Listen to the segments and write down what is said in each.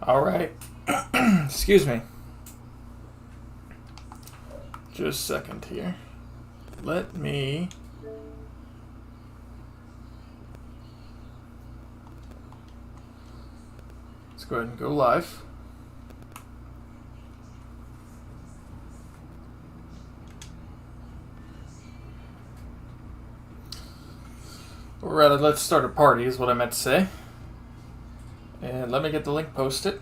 All right. Excuse me. Just a second here. Let me... Let's go ahead and go live. Or rather, let's start a party is what I meant to say. And let me get the link posted.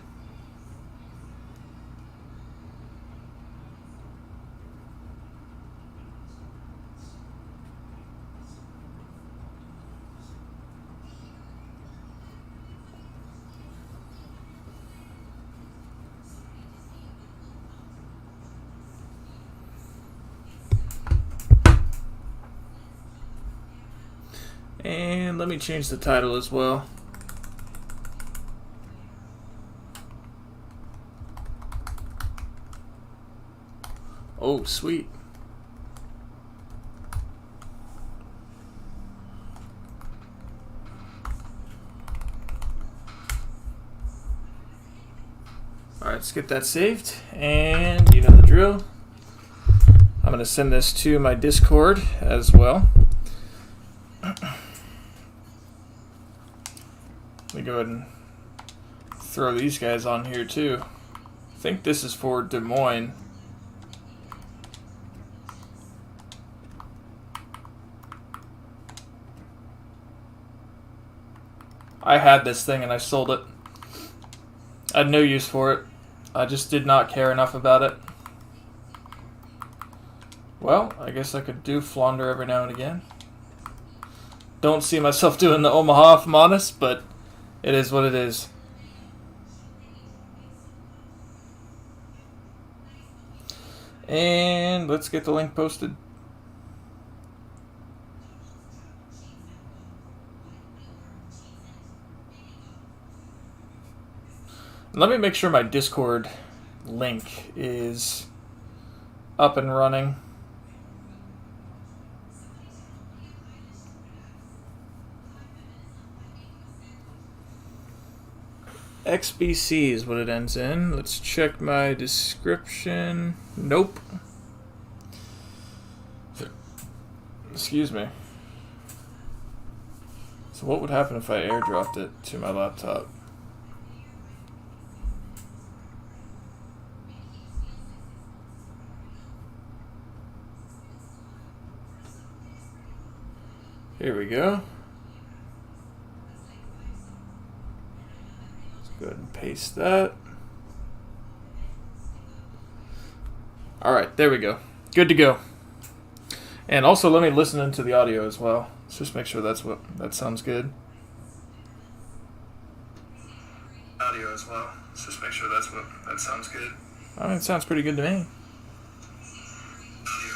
And let me change the title as well. Oh, sweet. Alright, let's get that saved. And you know the drill. I'm going to send this to my Discord as well. Let me go ahead and throw these guys on here too. I think this is for Des Moines. I had this thing and I sold it. I had no use for it. I just did not care enough about it. Well, I guess I could do Flounder every now and again. Don't see myself doing the Omaha, if I'm honest, but it is what it is. And let's get the link posted. Let me make sure my Discord link is up and running. XBC is what it ends in. Let's check my description. Nope. Excuse me. So what would happen if I airdropped it to my laptop? Here we go. Let's go ahead and paste that. Alright, there we go. Good to go. And also let me listen into the audio as well. Let's just make sure that sounds good. Audio as well. Let's just make sure that sounds good. I mean, it sounds pretty good to me. Audio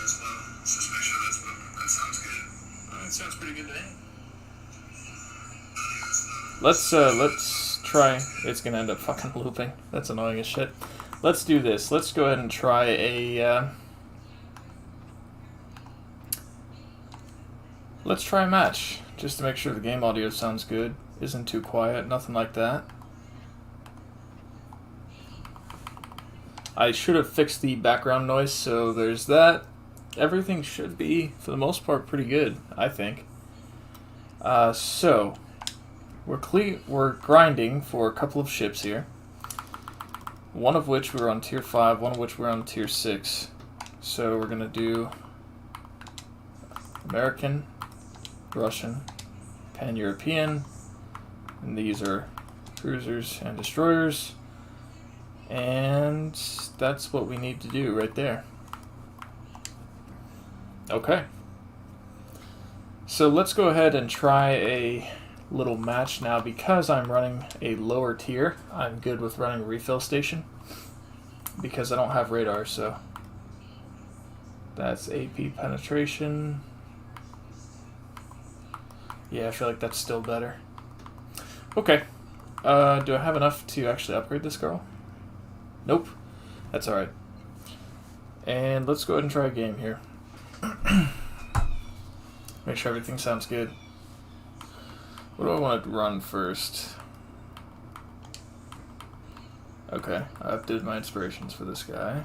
as well. Let's just make sure that sounds good. It sounds pretty good to me. Let's try. It's gonna end up fucking looping. That's annoying as shit. Let's do this. Let's go ahead and try a. Let's try a match just to make sure the game audio sounds good. Isn't too quiet. Nothing like that. I should have fixed the background noise, so there's that. Everything should be, for the most part, pretty good, I think. So, we're grinding for a couple of ships here. One of which we're on tier 5, one of which we're on tier 6. So we're going to do American, Russian, Pan-European, and these are cruisers and destroyers. And that's what we need to do right there. Okay. So let's go ahead and try a little match now. Because I'm running a lower tier, I'm good with running a refill station because I don't have radar, so That's AP penetration. Yeah, I feel like that's still better. Okay. Do I have enough to actually upgrade this girl? Nope. That's alright. And let's go ahead and try a game here. Make sure everything sounds good. What do I want to run first? Okay, I updated my inspirations for this guy.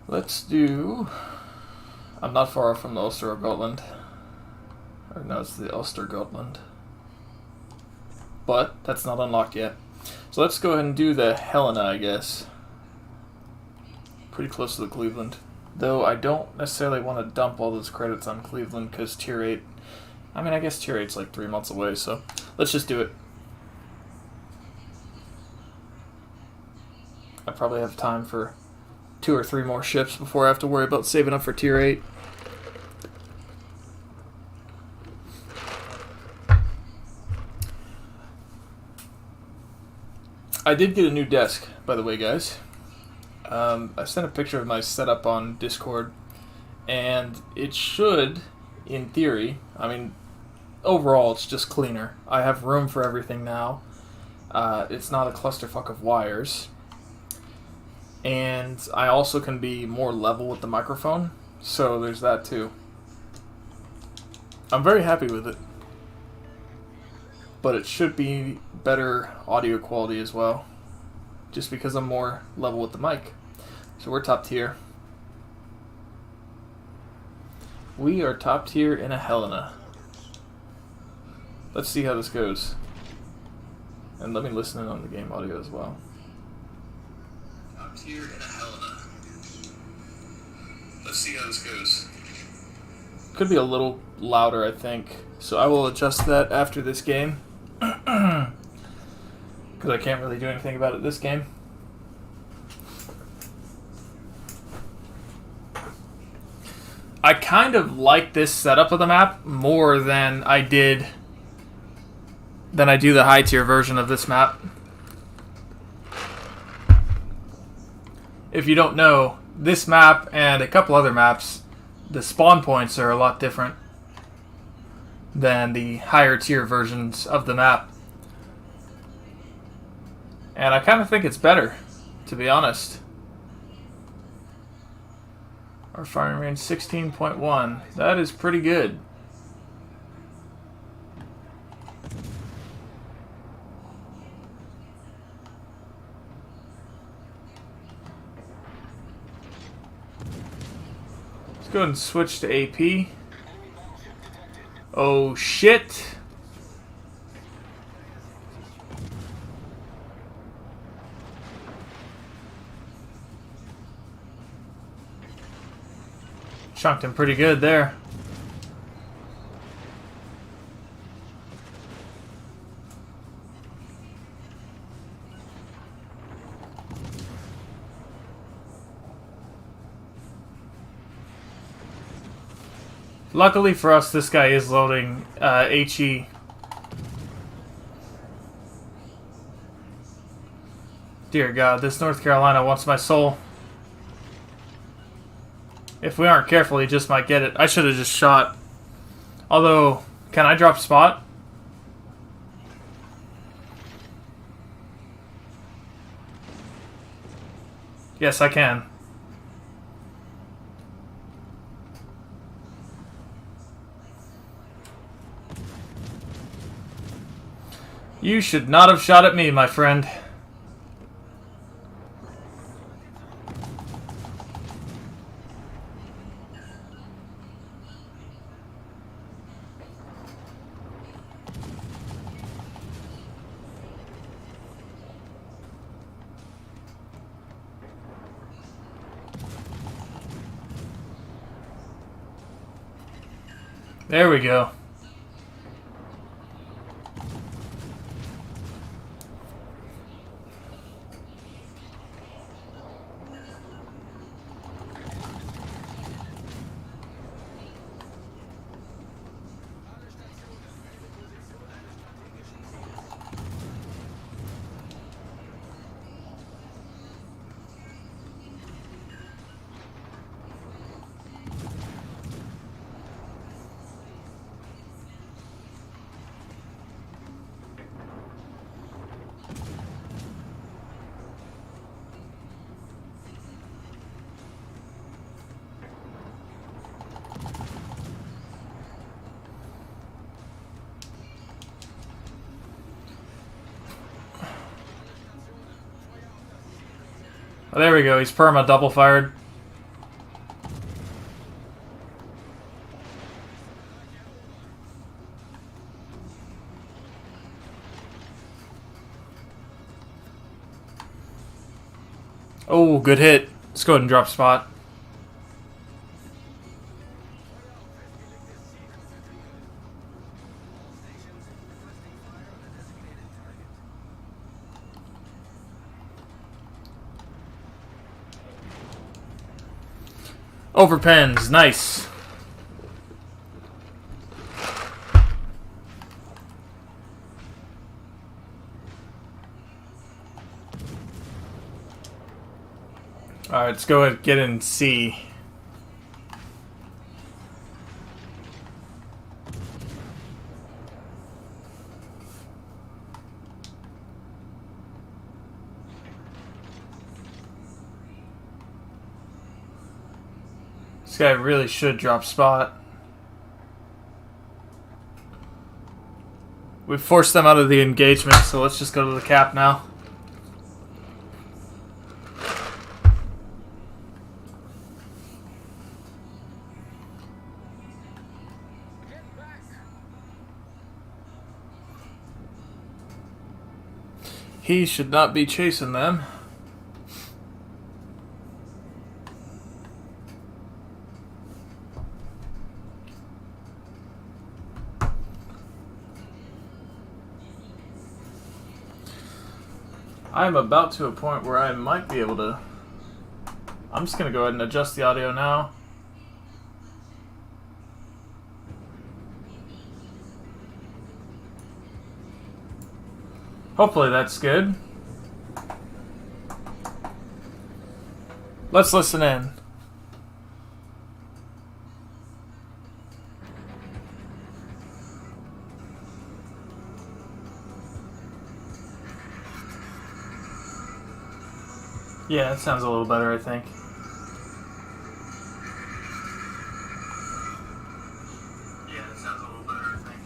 Let's do... I'm not far from the Ostergotland. Or no, it's the Ostergotland. But that's not unlocked yet. So let's go ahead and do the Helena, I guess. Pretty close to the Cleveland. Though I don't necessarily want to dump all those credits on Cleveland because Tier 8... I mean, I guess Tier 8's like 3 months away, so let's just do it. I probably have time for 2 or 3 more ships before I have to worry about saving up for Tier 8. I did get a new desk, by the way, guys. I sent a picture of my setup on Discord, and it should, in theory, I mean, overall it's just cleaner. I have room for everything now. It's not a clusterfuck of wires. And I also can be more level with the microphone, so there's that too. I'm very happy with it. But it should be better audio quality as well, just because I'm more level with the mic. So we're top tier. We are top tier in a Helena. Let's see how this goes. And let me listen in on the game audio as well. Top tier in a Helena. Let's see how this goes. Could be a little louder, I think. So I will adjust that after this game. Because I can't really do anything about it this game. I kind of like this setup of the map more than I do the high tier version of this map. If you don't know, this map and a couple other maps, the spawn points are a lot different than the higher tier versions of the map. And I kind of think it's better, to be honest. Our firing range 16.1. That is pretty good. Let's go ahead and switch to AP. Oh shit! Chunked him pretty good there. Luckily for us, this guy is loading HE. Dear God, this North Carolina wants my soul. If we aren't careful, he just might get it. I should have just shot. Although, can I drop spot? Yes, I can. You should not have shot at me, my friend. There we go. Oh, there we go. He's perma double fired. Oh, good hit. Let's go ahead and drop spot. Over pens, nice. Alright, let's go ahead and get in C. This guy really should drop spot. We forced them out of the engagement, so let's just go to the cap now. He should not be chasing them. I'm about to a point where I might be able to... I'm just going to go ahead and adjust the audio now. Hopefully that's good. Let's listen in. Yeah, that sounds a little better, I think.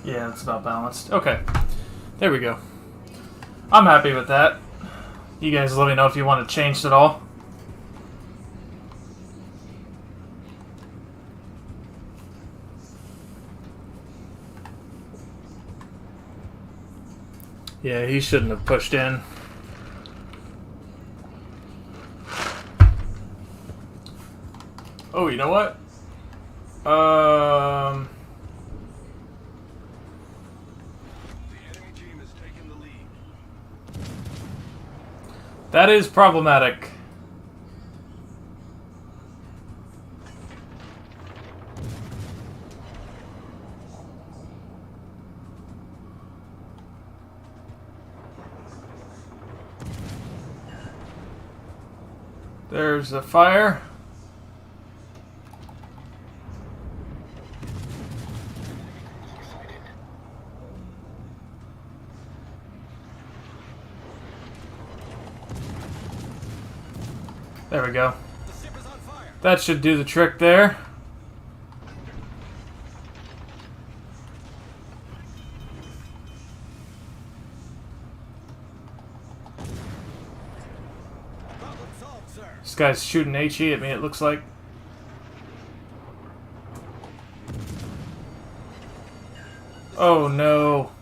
Yeah, it's about balanced. Okay. There we go. I'm happy with that. You guys let me know if you want to change it at all. Yeah, he shouldn't have pushed in. Oh, you know what? That is problematic. There's a fire. There we go. That should do the trick there. This guy's shooting HE at me, it looks like. Oh no.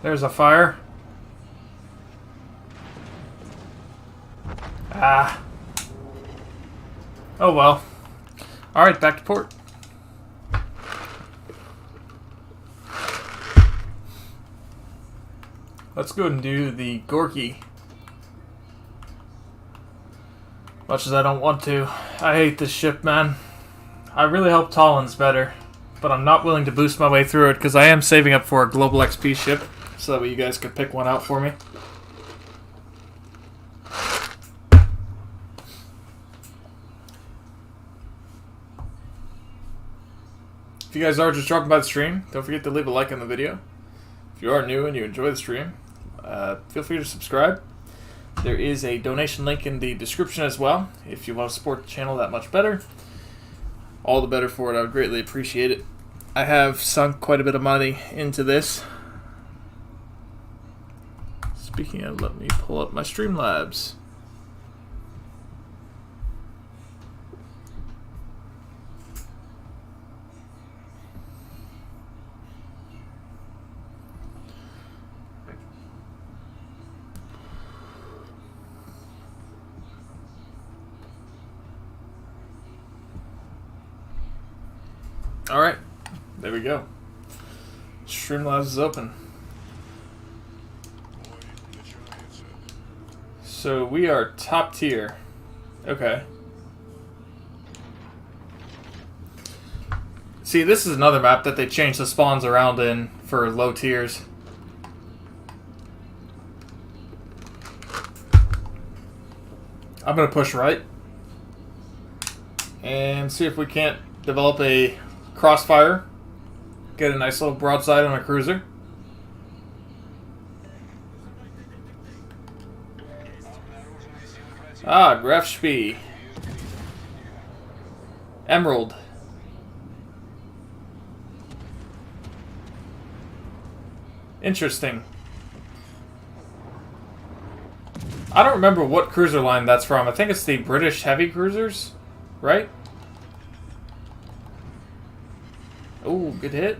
There's a fire. Ah. Oh well. Alright, back to port. Let's go and do the Gorky. Much as I don't want to. I hate this ship, man. I really hope Tallin's better. But I'm not willing to boost my way through it because I am saving up for a global XP ship. So that way you guys could pick one out for me. If you guys are just dropping by the stream, don't forget to leave a like on the video. If you are new and you enjoy the stream, feel free to subscribe. There is a donation link in the description as well. If you want to support the channel that much better, all the better for it. I would greatly appreciate it. I have sunk quite a bit of money into this. speaking of, let me pull up my Streamlabs. Alright, there we go. Streamlabs is open. So we are top tier. Okay. See, this is another map that they changed the spawns around in for low tiers. I'm going to push right and see if we can't develop a crossfire. Get a nice little broadside on a cruiser. Ah, Grafspee. Emerald. Interesting. I don't remember what cruiser line that's from. I think it's the British heavy cruisers, right? Oh, good hit.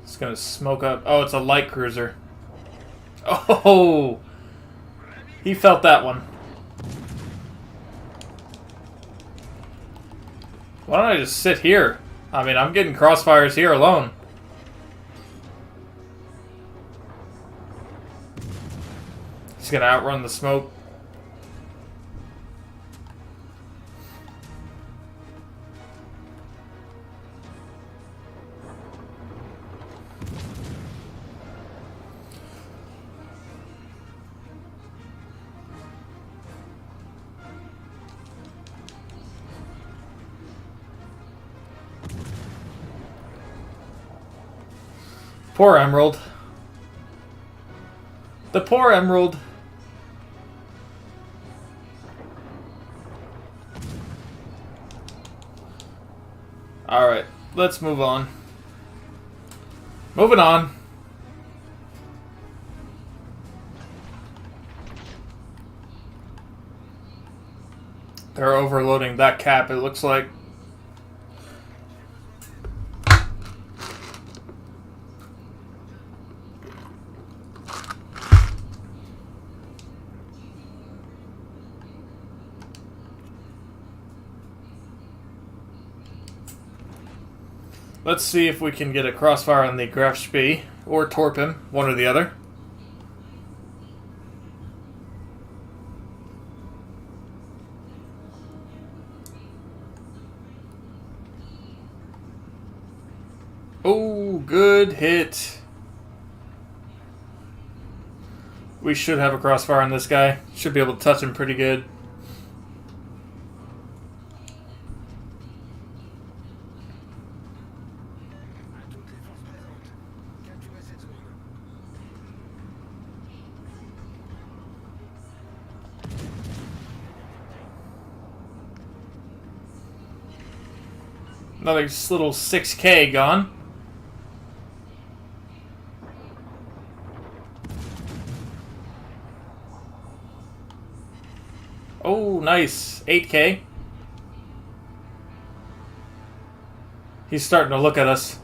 It's gonna smoke up. Oh, it's a light cruiser. Oh! He felt that one. Why don't I just sit here? I mean, I'm getting crossfires here alone. He's gonna outrun the smoke. Poor Emerald. The poor Emerald. Alright, let's move on. Moving on. They're overloading that cap, it looks like. Let's see if we can get a crossfire on the Grafspee, or torp him, one or the other. Oh, good hit. We should have a crossfire on this guy. Should be able to touch him pretty good. Another little 6K gone. Oh, nice. 8K. He's starting to look at us.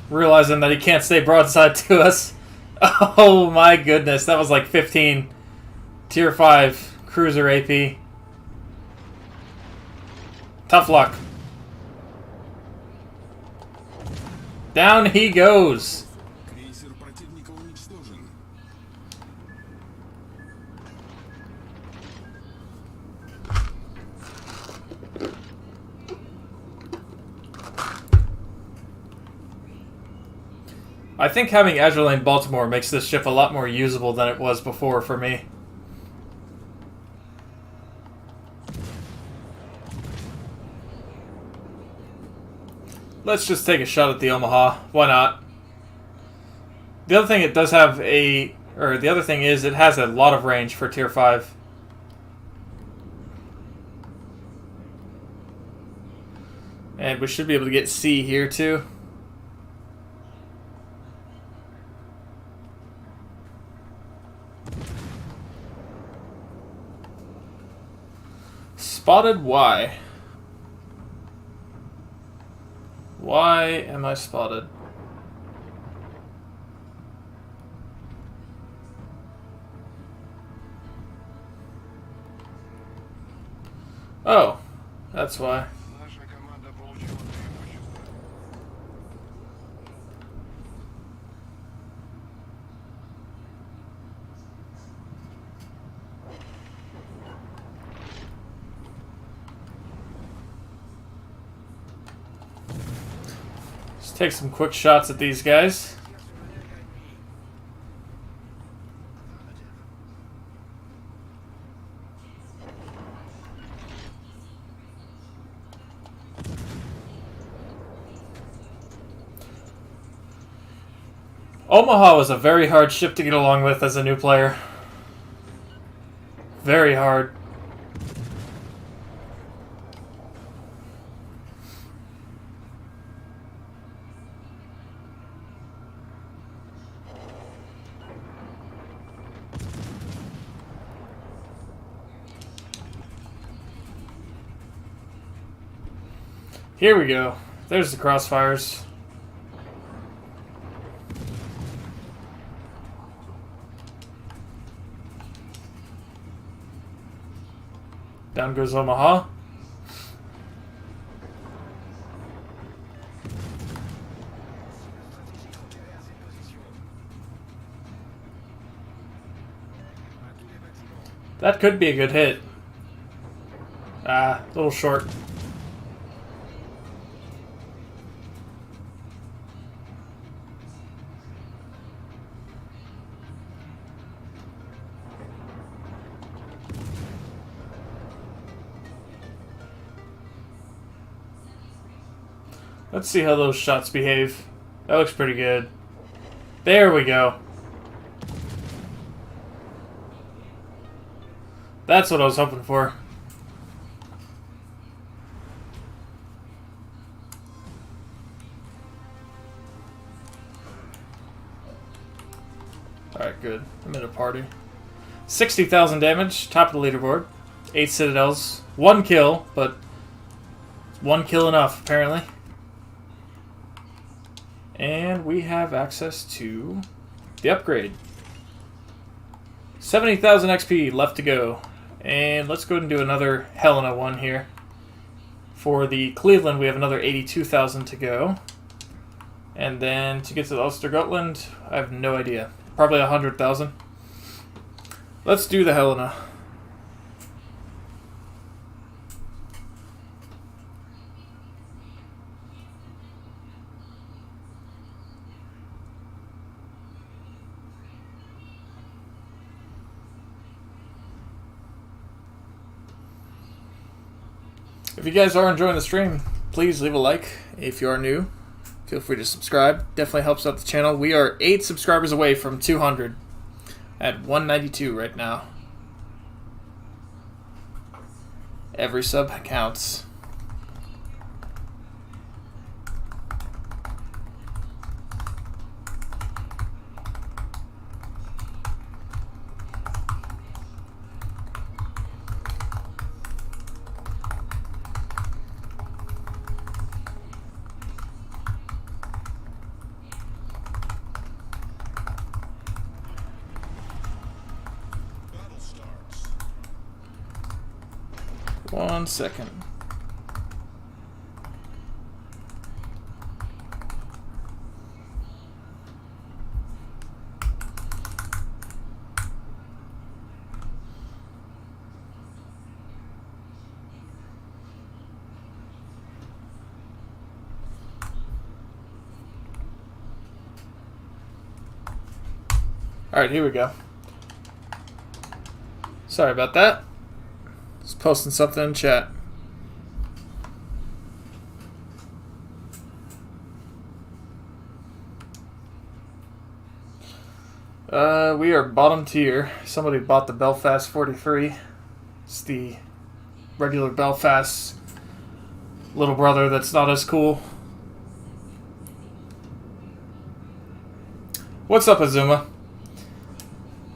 Realizing that he can't stay broadside to us. Oh my goodness. That was like 15. Tier 5 cruiser AP. Tough luck. Down he goes. I think having Azure Lane Baltimore makes this ship a lot more usable than it was before for me. Let's just take a shot at the Omaha. Why not? The other thing it does have the other thing is it has a lot of range for Tier 5. And we should be able to get C here too. Spotted Y. Why am I spotted? Oh, that's why. Let's take some quick shots at these guys. Omaha was a very hard ship to get along with as a new player. Very hard. Here we go. There's the crossfires. Down goes Omaha. That could be a good hit. Ah, a little short. Let's see how those shots behave. That looks pretty good. There we go. That's what I was hoping for. Alright, good. I'm in a party. 60,000 damage, top of the leaderboard. 8 citadels. 1 kill, but 1 kill enough, apparently. And we have access to the upgrade. 70,000 XP left to go. And let's go ahead and do another Helena one here. For the Cleveland, we have another 82,000 to go. And then to get to the Ostergotland, I have no idea. Probably 100,000. Let's do the Helena. If you guys are enjoying the stream, please leave a like. If you are new, feel free to subscribe. Definitely helps out the channel. We are 8 subscribers away from 200 at 192 right now. Every sub counts. One second. Alright, here we go. Sorry about that. Just posting something in chat. We are bottom tier. Somebody bought the Belfast 43. It's the regular Belfast little brother that's not as cool. What's up, Azuma?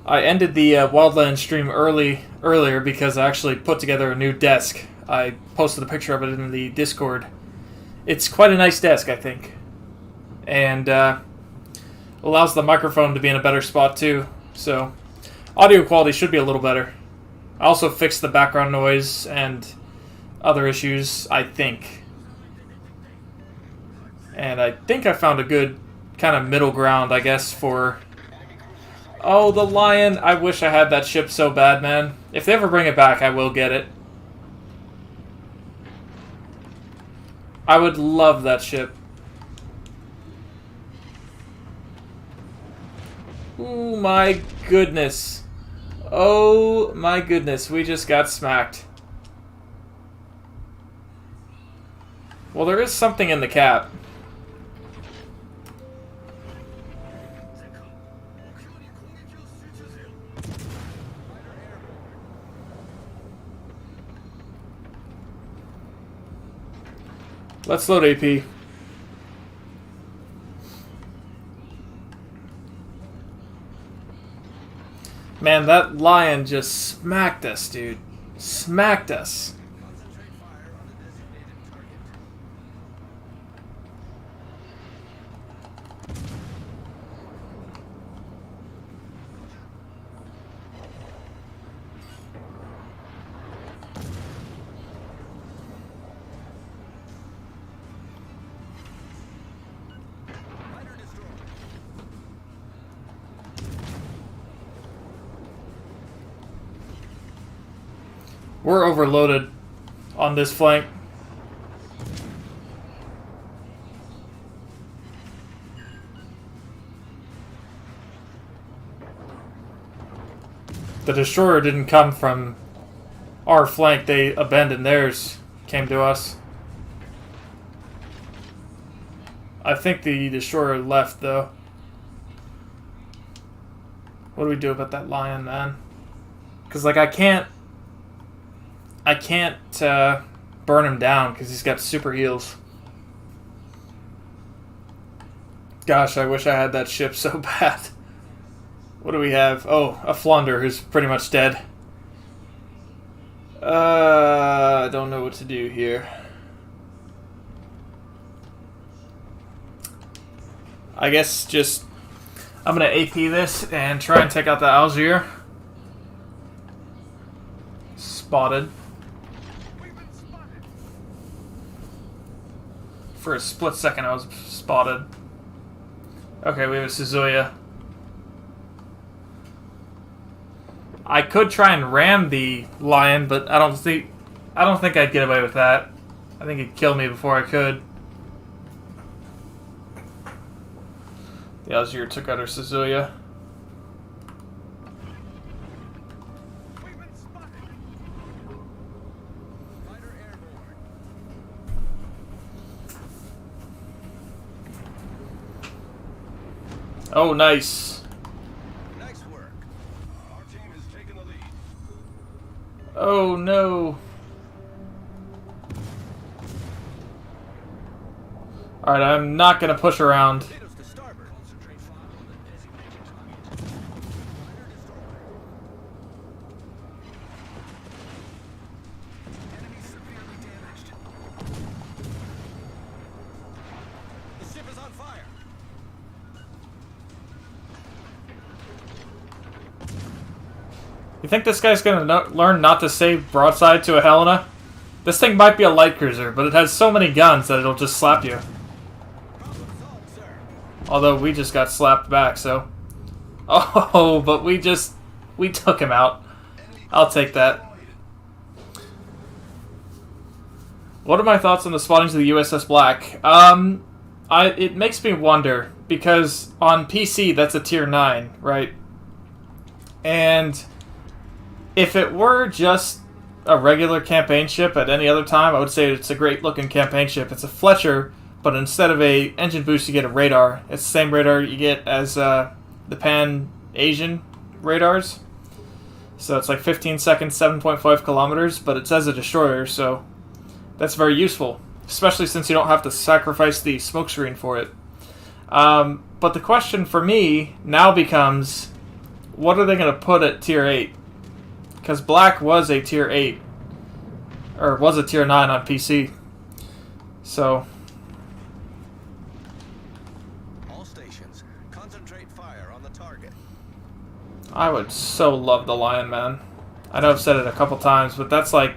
I ended the Wildland stream earlier because I actually put together a new desk. I posted a picture of it in the Discord. It's quite a nice desk, I think. And allows the microphone to be in a better spot too. So audio quality should be a little better. I also fixed the background noise and other issues, I think. And I think I found a good kind of middle ground, I guess, for... Oh, the Lion! I wish I had that ship so bad, man. If they ever bring it back, I will get it. I would love that ship. Oh my goodness. Oh my goodness, we just got smacked. Well, there is something in the cap. Let's load AP. Man, that Lion just smacked us, dude. Smacked us. We're overloaded on this flank. The destroyer didn't come from our flank, they abandoned theirs, came to us. I think the destroyer left though. What do we do about that Lion, man? Because like I can't burn him down because he's got super heals. Gosh, I wish I had that ship so bad. What do we have? Oh, a Flounder who's pretty much dead. I don't know what to do here. I guess just... I'm going to AP this and try and take out the Algier. Spotted. For a split second I was spotted. Okay, we have a Suzuya. I could try and ram the Lion, but I don't think I'd get away with that. I think he'd kill me before I could. The Algier took out our Suzuya. Oh, nice. Nice work. Our team has taken the lead. Oh, no. Alright, I'm not going to push around. Potatoes to starboard. Concentrate fire on the designated target. Fighter destroyer. Enemy severely damaged. The ship is on fire. You think this guy's gonna learn not to say broadside to a Helena? This thing might be a light cruiser, but it has so many guns that it'll just slap you. Problem solved, sir. Although we just got slapped back, so... Oh, but we took him out. I'll take that. What are my thoughts on the spottings of the USS Black? It makes me wonder, because on PC that's a tier 9, right? And... if it were just a regular campaign ship at any other time, I would say it's a great looking campaign ship. It's a Fletcher, but instead of a engine boost, you get a radar. It's the same radar you get as the Pan-Asian radars. So it's like 15 seconds, 7.5 kilometers, but it says a destroyer, so that's very useful. especially since you don't have to sacrifice the smokescreen for it. But the question for me now becomes, what are they going to put at tier 8? Because black was a tier 8, or was a tier 9 on PC. So All stations, concentrate fire on the target. I would so love the Lion, man. I know I've said it a couple times, but that's like,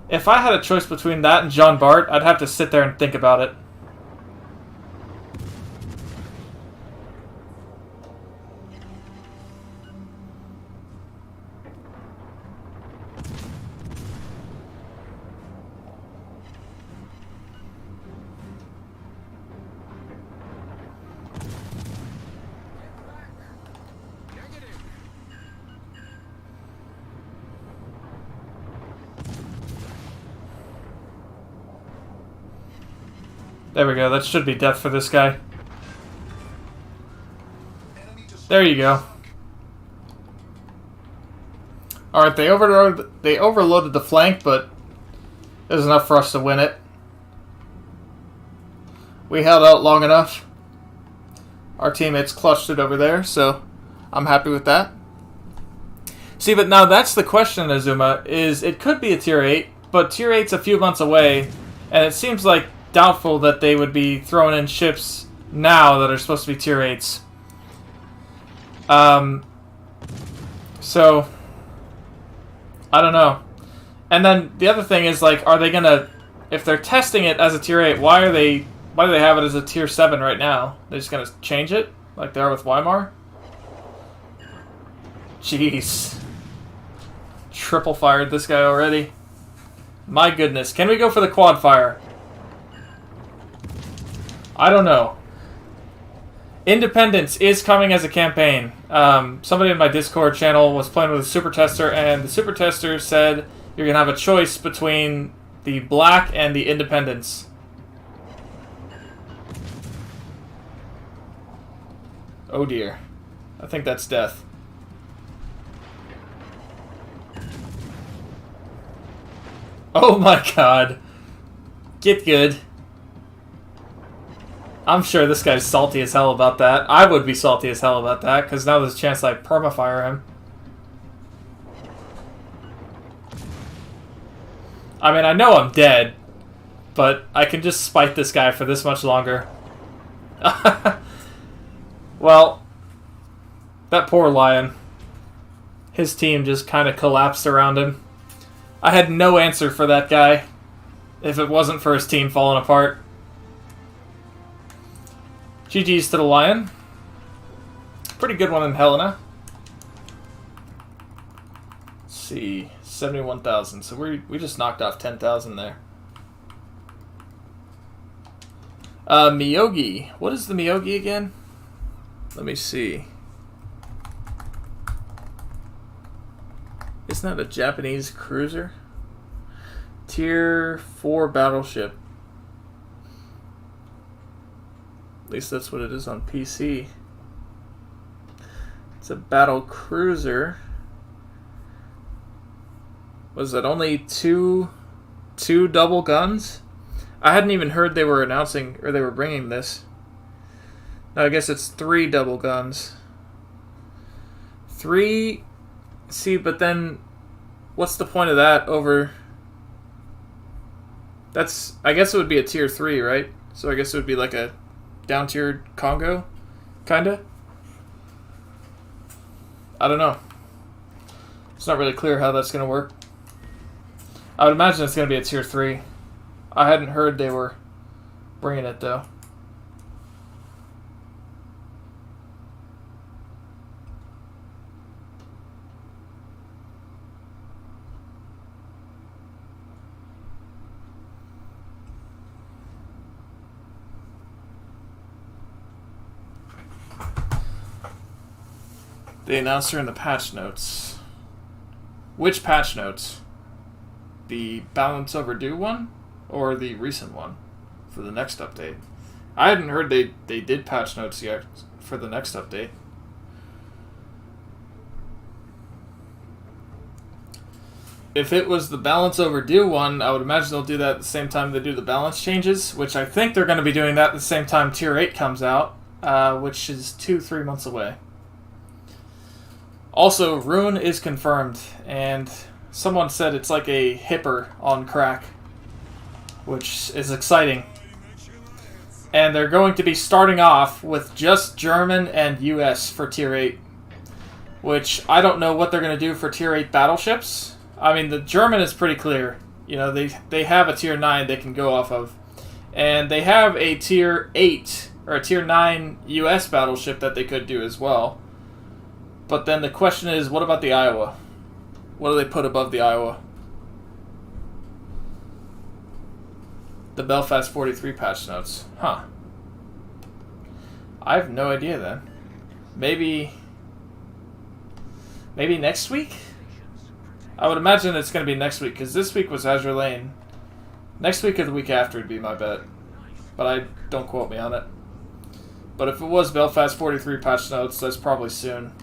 if I had a choice between that and Jean Bart, I'd have to sit there and think about it. There we go. That should be death for this guy. There you go. Alright, they overloaded the flank, but it was enough for us to win it. We held out long enough. Our teammates clutched it over there, so I'm happy with that. See, but now that's the question, Azuma, is it could be a tier 8, but tier 8's a few months away, and it seems like doubtful that they would be throwing in ships now that are supposed to be tier 8s. So I don't know. And then the other thing is, like, are they gonna, if they're testing it as a tier 8, why do they have it as a tier 7 right now? They're just gonna change it like they are with Weimar? Jeez. Triple fired this guy already. My goodness. Can we go for the quad fire? I don't know. Independence is coming as a campaign. Somebody in my Discord channel was playing with a super tester, and the super tester said you're going to have a choice between the black and the Independence. Oh dear. I think that's death. Oh my god. Get good. I'm sure this guy's salty as hell about that. I would be salty as hell about that, because now there's a chance I permafire him. I mean, I know I'm dead, but I can just spite this guy for this much longer. Well, that poor Lion. His team just kind of collapsed around him. I had no answer for that guy if it wasn't for his team falling apart. GG's to the Lion. Pretty good one in Helena. Let's see, 71,000. So we just knocked off 10,000 there. Miyogi. What is the Miyogi again? Let me see. Isn't that a Japanese cruiser? Tier 4 battleship. At least that's what it is on PC. It's a battle cruiser. Was that only two double guns? I hadn't even heard they were announcing, or they were bringing this. No, I guess it's 3 double guns. 3... See, but then what's the point of that over... That's... I guess it would be a tier 3, right? So I guess it would be like a down-tiered Congo, kinda? I don't know. It's not really clear how that's going to work. I would imagine it's going to be a tier 3. I hadn't heard they were bringing it, though. They announced her in the patch notes. Which patch notes? The balance overdue one? Or the recent one? For the next update? I hadn't heard they did patch notes yet for the next update. if it was the balance overdue one, I would imagine they'll do that at the same time they do the balance changes, which I think they're going to be doing that at the same time Tier 8 comes out, which is 2-3 months away. Also, Rune is confirmed, and someone said it's like a hipper on crack, which is exciting. And they're going to be starting off with just German and US for Tier 8, which I don't know what they're going to do for Tier 8 battleships. I mean, the German is pretty clear. You know, they have a Tier 9 they can go off of. And they have a Tier 8 or a Tier 9 US battleship that they could do as well. But then the question is, what about the Iowa? What do they put above the Iowa? The Belfast 43 patch notes. Huh. I have no idea then. Maybe next week? I would imagine it's going to be next week, because this week was Azure Lane. Next week or the week after would be my bet. But don't quote me on it. But if it was Belfast 43 patch notes, that's probably soon.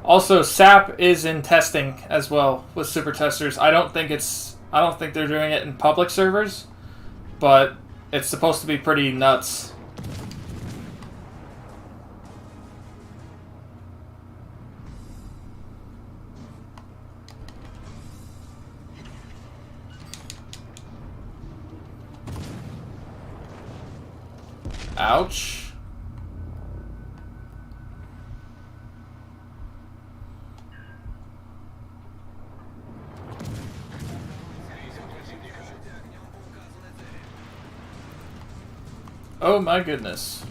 Also, SAP is in testing as well with super testers. I don't think they're doing it in public servers, but it's supposed to be pretty nuts. Ouch. Oh my goodness.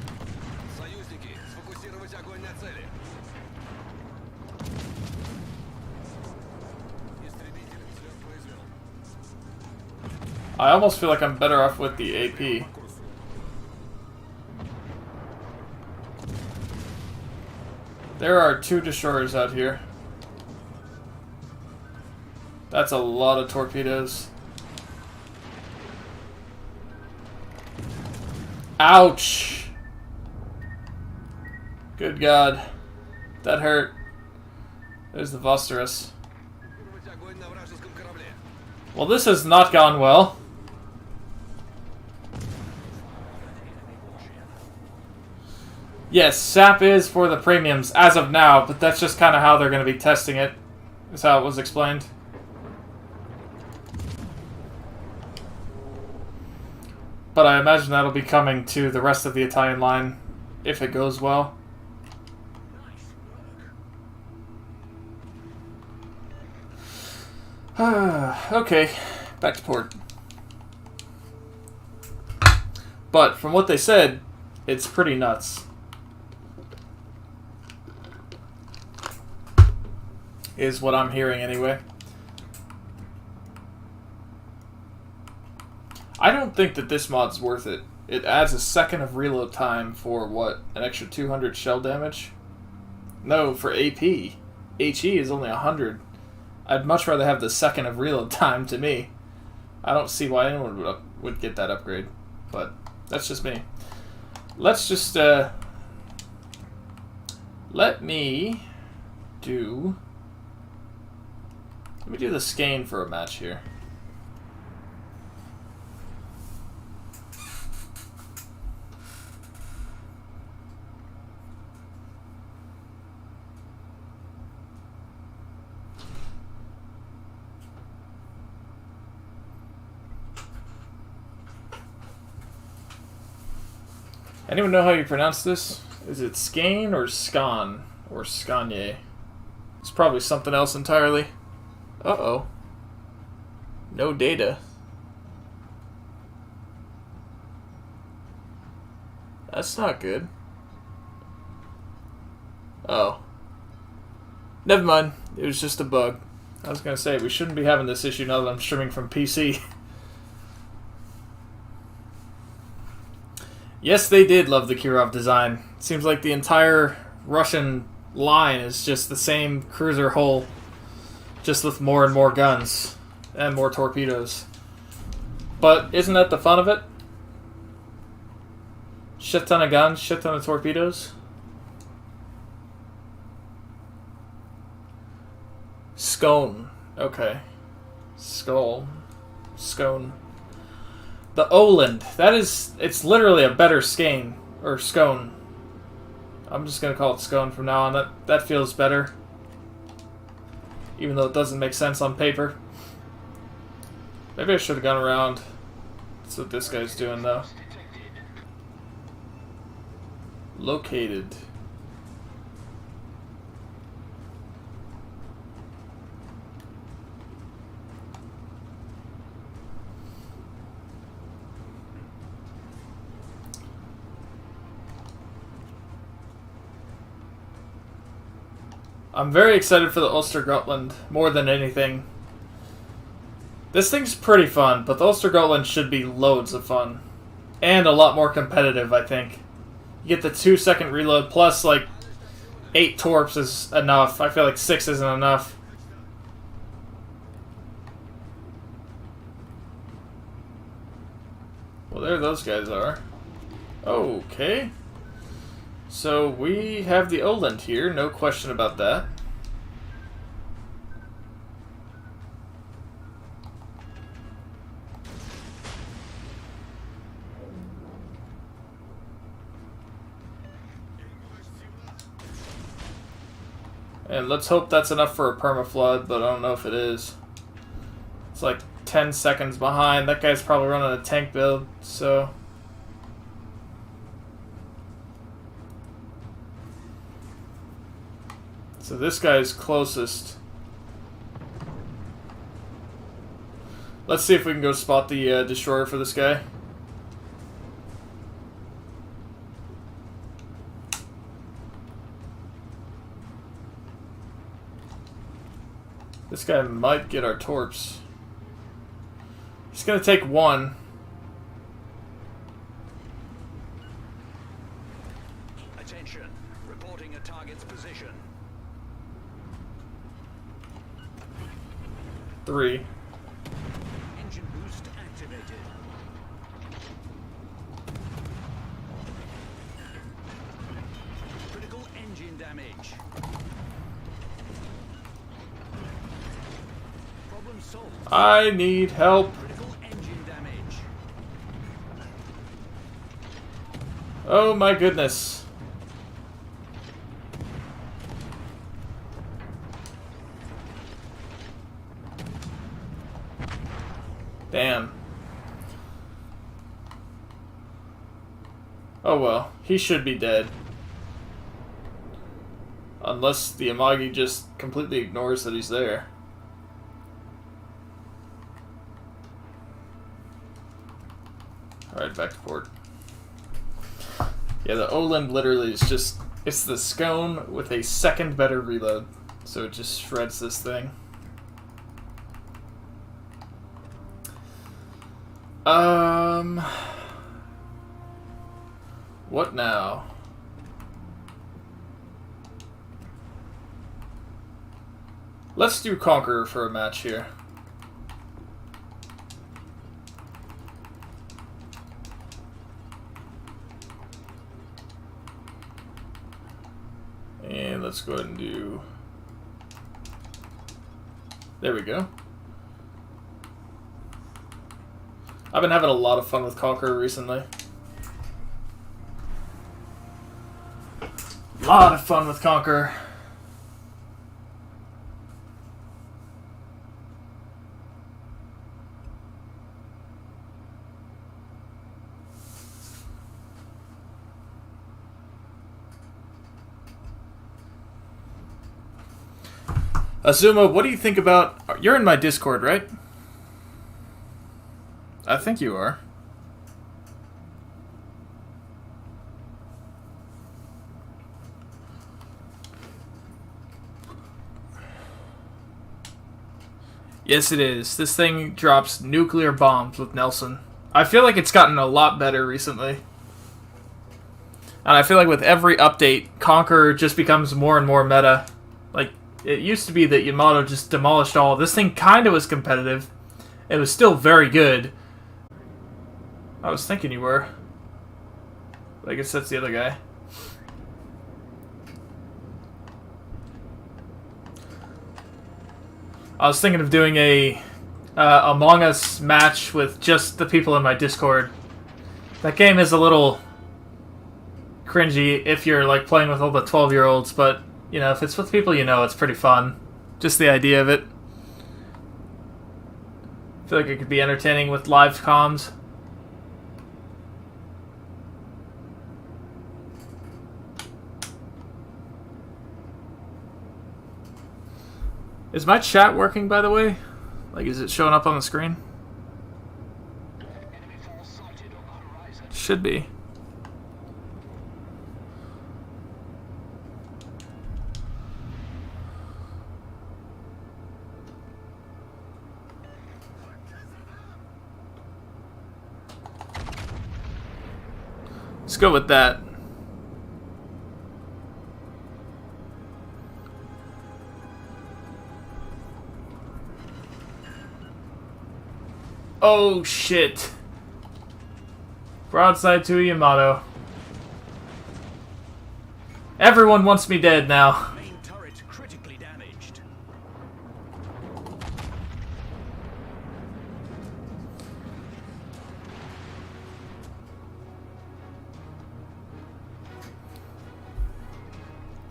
I almost feel like I'm better off with the AP. There are 2 destroyers out here. That's a lot of torpedoes. Ouch! Good God. That hurt. There's the Vosterus. Well, this has not gone well. Yes, SAP is for the premiums as of now, but that's just kind of how they're going to be testing it. Is how it was explained. But I imagine that'll be coming to the rest of the Italian line if it goes well. Okay, back to port. But from what they said, it's pretty nuts. Is what I'm hearing anyway. I don't think that this mod's worth it. It adds a second of reload time for, what, an extra 200 shell damage? No, for AP. HE is only 100. I'd much rather have the second of reload time to me. I don't see why anyone would get that upgrade. But that's just me. Let's just, let me do the skein for a match here. Anyone know how you pronounce this? Is it skein or scon? Or scanye? It's probably something else entirely. Uh-oh. No data. That's not good. Oh. Never mind. It was just a bug. I was gonna say, we shouldn't be having this issue now that I'm streaming from PC. Yes, they did love the Kirov design. Seems like the entire Russian line is just the same cruiser hull, just with more and more guns and more torpedoes. But isn't that the fun of it? Shit ton of guns, shit ton of torpedoes. Scone. Okay. Skull. Scone. The Oland. That is... It's literally a better skein. Or scone. I'm just gonna call it scone from now on. That feels better. Even though it doesn't make sense on paper. Maybe I should have gone around. That's what this guy's doing, though. Located. I'm very excited for the Ostergotland more than anything. This thing's pretty fun, but the Ostergotland should be loads of fun. And a lot more competitive, I think. You get the 2-second reload, plus like 8 torps is enough. I feel like 6 isn't enough. Well, there those guys are. Okay. So we have the Oland here, no question about that. And let's hope that's enough for a permaflood, but I don't know if it is. It's like 10 seconds behind. That guy's probably running a tank build, so... So this guy's closest. Let's see if we can go spot the destroyer for this guy. This guy might get our torps. He's gonna take one. Attention. Reporting a target's position. 3. Engine boost activated. Critical engine damage. Problem solved. I need help. Critical engine damage. Oh my goodness. Damn. Oh well, he should be dead. Unless the Amagi just completely ignores that he's there. Alright, back to port. Yeah, the Oland literally is just... It's the scone with a second better reload. So it just shreds this thing. What now? Let's do Conqueror for a match here. And let's go ahead and do... There we go. I've been having a lot of fun with Conqueror recently. Lot of fun with Conqueror. Azuma, what do you think about... You're in my Discord, right? I think you are. Yes, it is. This thing drops nuclear bombs with Nelson. I feel like it's gotten a lot better recently. And I feel like with every update, Conqueror just becomes more and more meta. Like, it used to be that Yamato just demolished all. This thing kind of was competitive. It was still very good. I was thinking you were. But I guess that's the other guy. I was thinking of doing a Among Us match with just the people in my Discord. That game is a little cringy if you're like playing with all the 12-year-olds, but you know, if it's with people you know, it's pretty fun. Just the idea of it. I feel like it could be entertaining with live comms. Is my chat working, by the way? Like, is it showing up on the screen? Enemy force sighted on the horizon. Should be. Let's go with that. Oh shit. Broadside to a Yamato. Everyone wants me dead now. Main turret critically damaged.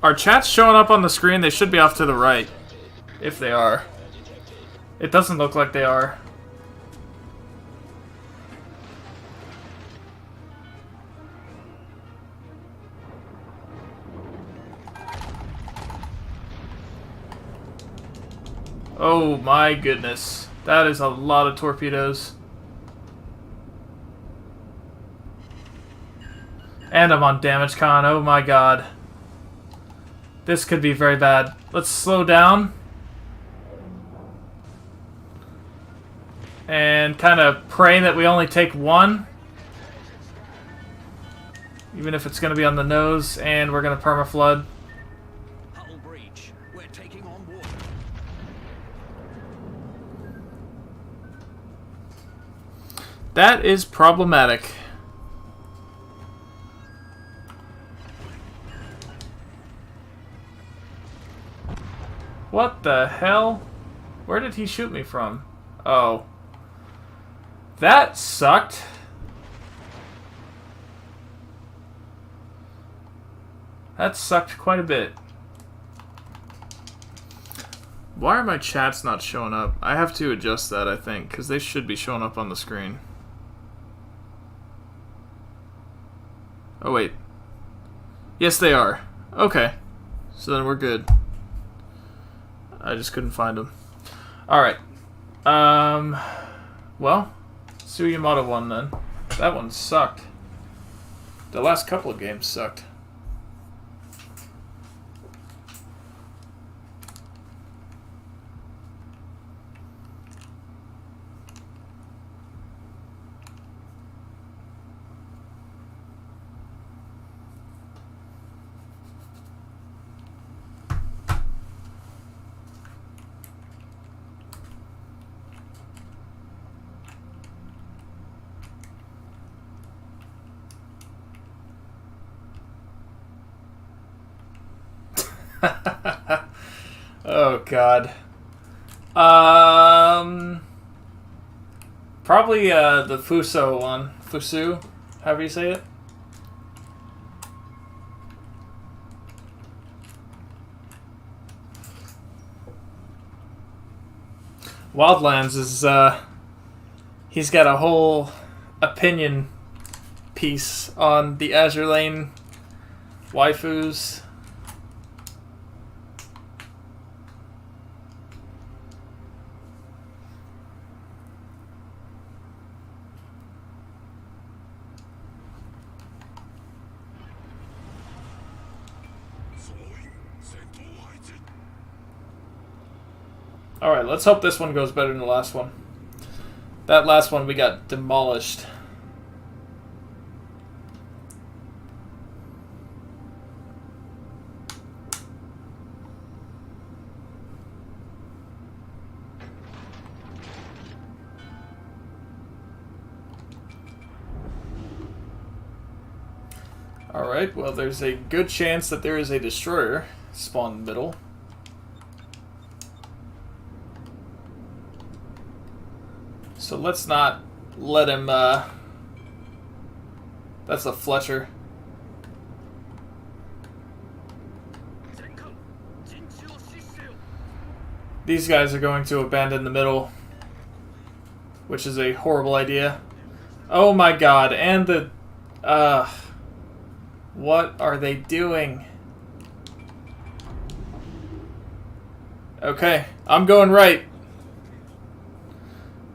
Are chats showing up on the screen? They should be off to the right. If they are. It doesn't look like they are. Oh my goodness. That is a lot of torpedoes. And I'm on damage con. Oh my god. This could be very bad. Let's slow down. And kind of pray that we only take one. Even if it's going to be on the nose. And we're going to permaflood. Hull breach. We're taking on water. That is problematic. What the hell? Where did he shoot me from? Oh. That sucked. That sucked quite a bit. Why are my chats not showing up? I have to adjust that, I think, because they should be showing up on the screen. Oh, wait. Yes, they are. Okay. So then we're good. I just couldn't find them. Alright. Well, Yamato won then. That one sucked. The last couple of games sucked. Oh god. Probably the Fuso one. Fusu, however you say it. Wildlands is he's got a whole opinion piece on the Azure Lane waifus. Alright, let's hope this one goes better than the last one. That last one we got demolished. Alright, well, there's a good chance that there is a destroyer spawned in the middle. So let's not let him, that's a Fletcher. These guys are going to abandon the middle, which is a horrible idea. Oh my god, and the... what are they doing? Okay, I'm going right.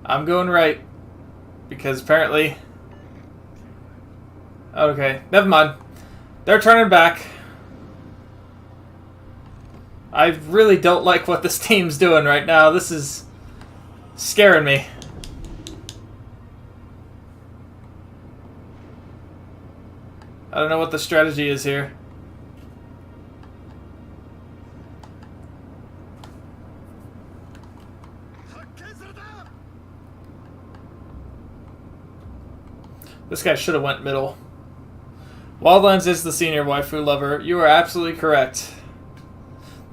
I'm going right. Because apparently... Okay, never mind. They're turning back. I really don't like what this team's doing right now. This is scaring me. I don't know what the strategy is here. This guy should have went middle. Wildlands is the senior waifu lover. You are absolutely correct.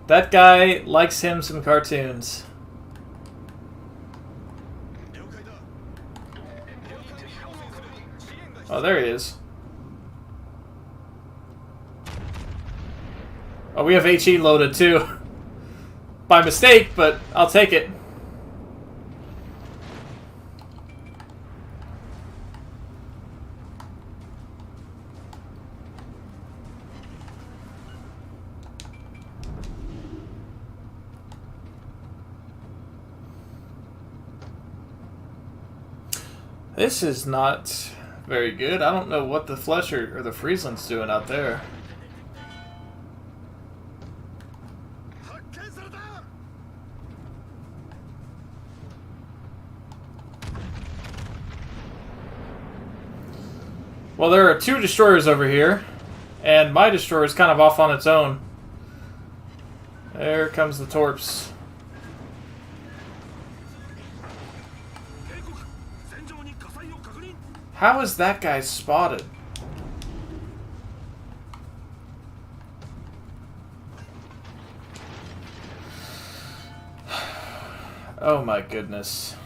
That guy likes him some cartoons. Oh, there he is. Oh, we have HE loaded too. By mistake, but I'll take it. This is not very good. I don't know what the Fletcher or the Friesland's doing out there. Well, there are two destroyers over here, and my destroyer is kind of off on its own. There comes the Torps. How is that guy spotted? Oh my goodness.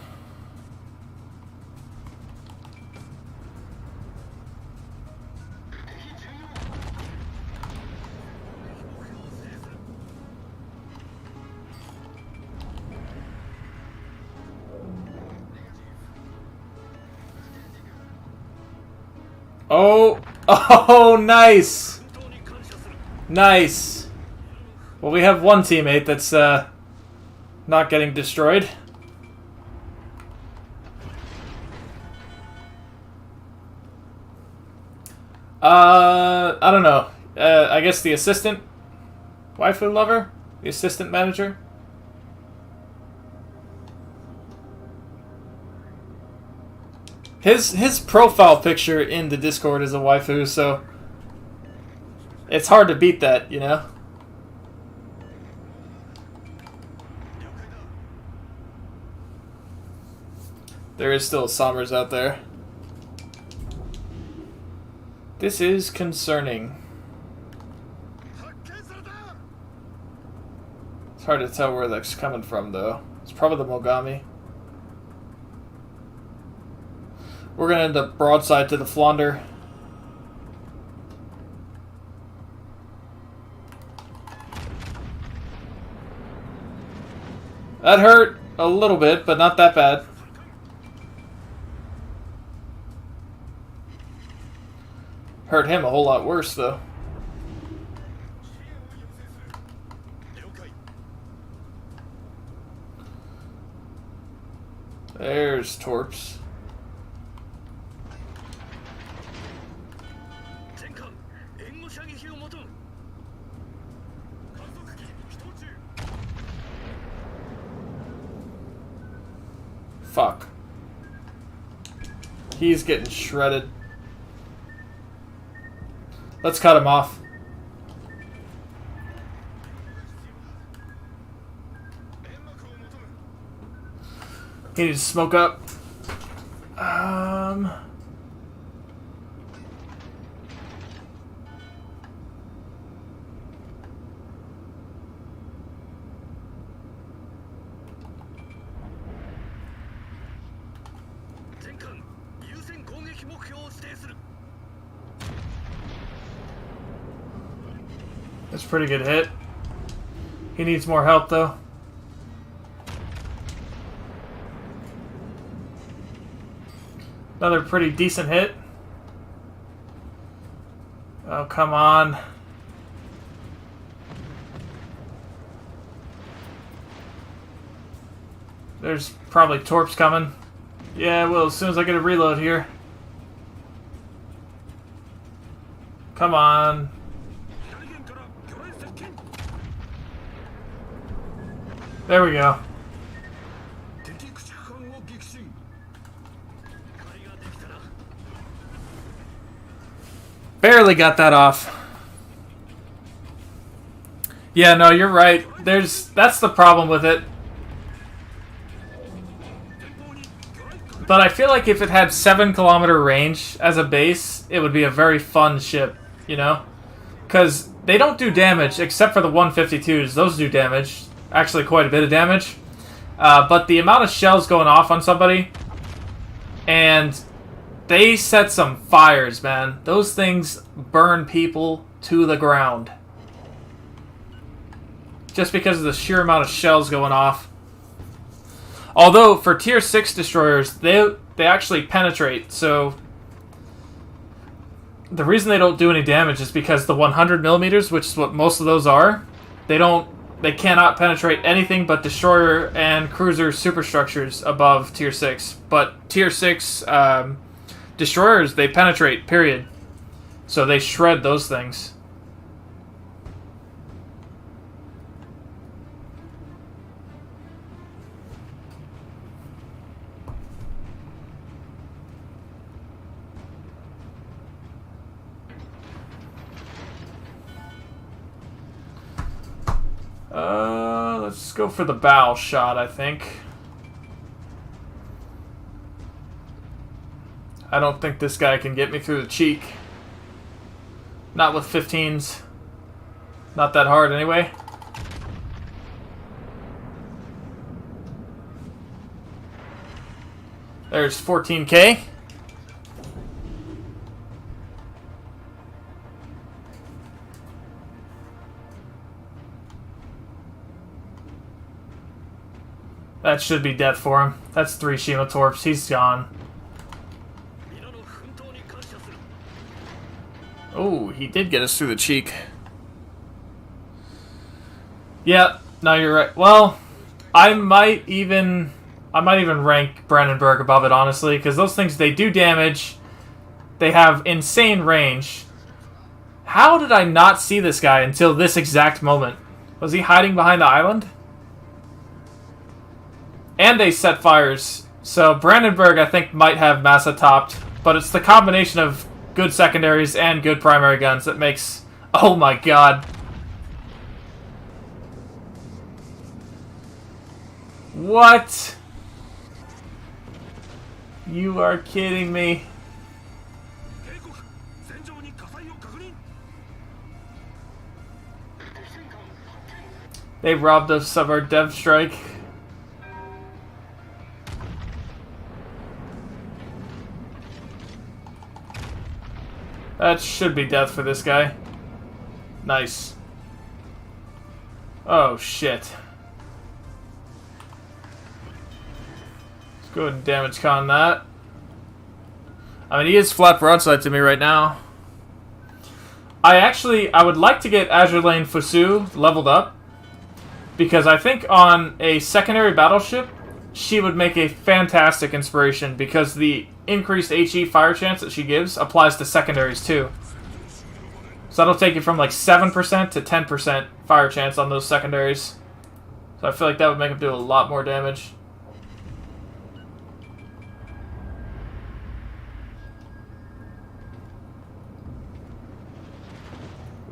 Oh, oh, nice. Nice. Well, we have one teammate that's not getting destroyed. I don't know. I guess the assistant waifu lover? The assistant manager? His profile picture in the Discord is a waifu, so it's hard to beat that, you know? There is still Sommers out there. This is concerning. It's hard to tell where that's coming from, though. It's probably the Mogami. We're going to end up broadside to the Flounder. That hurt a little bit, but not that bad. Hurt him a whole lot worse, though. There's Torps. Fuck. He's getting shredded. Let's cut him off. He needs to smoke up. 敵目標を指定する。 That's a pretty good hit. He needs more help, though. Another pretty decent hit. Oh, come on. There's probably torps coming. Yeah, well, as soon as I get a reload here. Come on. There we go. Barely got that off. Yeah, no, you're right. That's the problem with it. But I feel like if it had 7-kilometer range as a base, it would be a very fun ship, you know? Because they don't do damage, except for the 152s. Those do damage. Actually, quite a bit of damage. But the amount of shells going off on somebody, and they set some fires, man. Those things burn people to the ground. Just because of the sheer amount of shells going off. Although, for Tier 6 destroyers, they actually penetrate, so the reason they don't do any damage is because the 100 millimeters, which is what most of those are, they cannot penetrate anything but destroyer and cruiser superstructures above Tier 6. But Tier 6 destroyers, they penetrate, period. So they shred those things. Let's go for the bow shot, I think. I don't think this guy can get me through the cheek. Not with 15s. Not that hard, anyway. There's 14K. That should be death for him. That's 3 Shima Torps. He's gone. Oh, he did get us through the cheek. Yeah, no, you're right. Well, I might even rank Brandenburg above it, honestly, because those things, they do damage. They have insane range. How did I not see this guy until this exact moment? Was he hiding behind the island? And they set fires. So Brandenburg, I think, might have Massa topped. But it's the combination of good secondaries and good primary guns that makes... Oh my god. What? You are kidding me. They robbed us of our dev strike. That should be death for this guy. Nice. Oh, shit. Let's go ahead and damage con that. I mean, he is flat broadside to me right now. I would like to get Azure Lane Fusu leveled up. Because I think on a secondary battleship, she would make a fantastic inspiration. Because the increased HE fire chance that she gives applies to secondaries too. So that'll take you from like 7% to 10% fire chance on those secondaries. So I feel like that would make him do a lot more damage.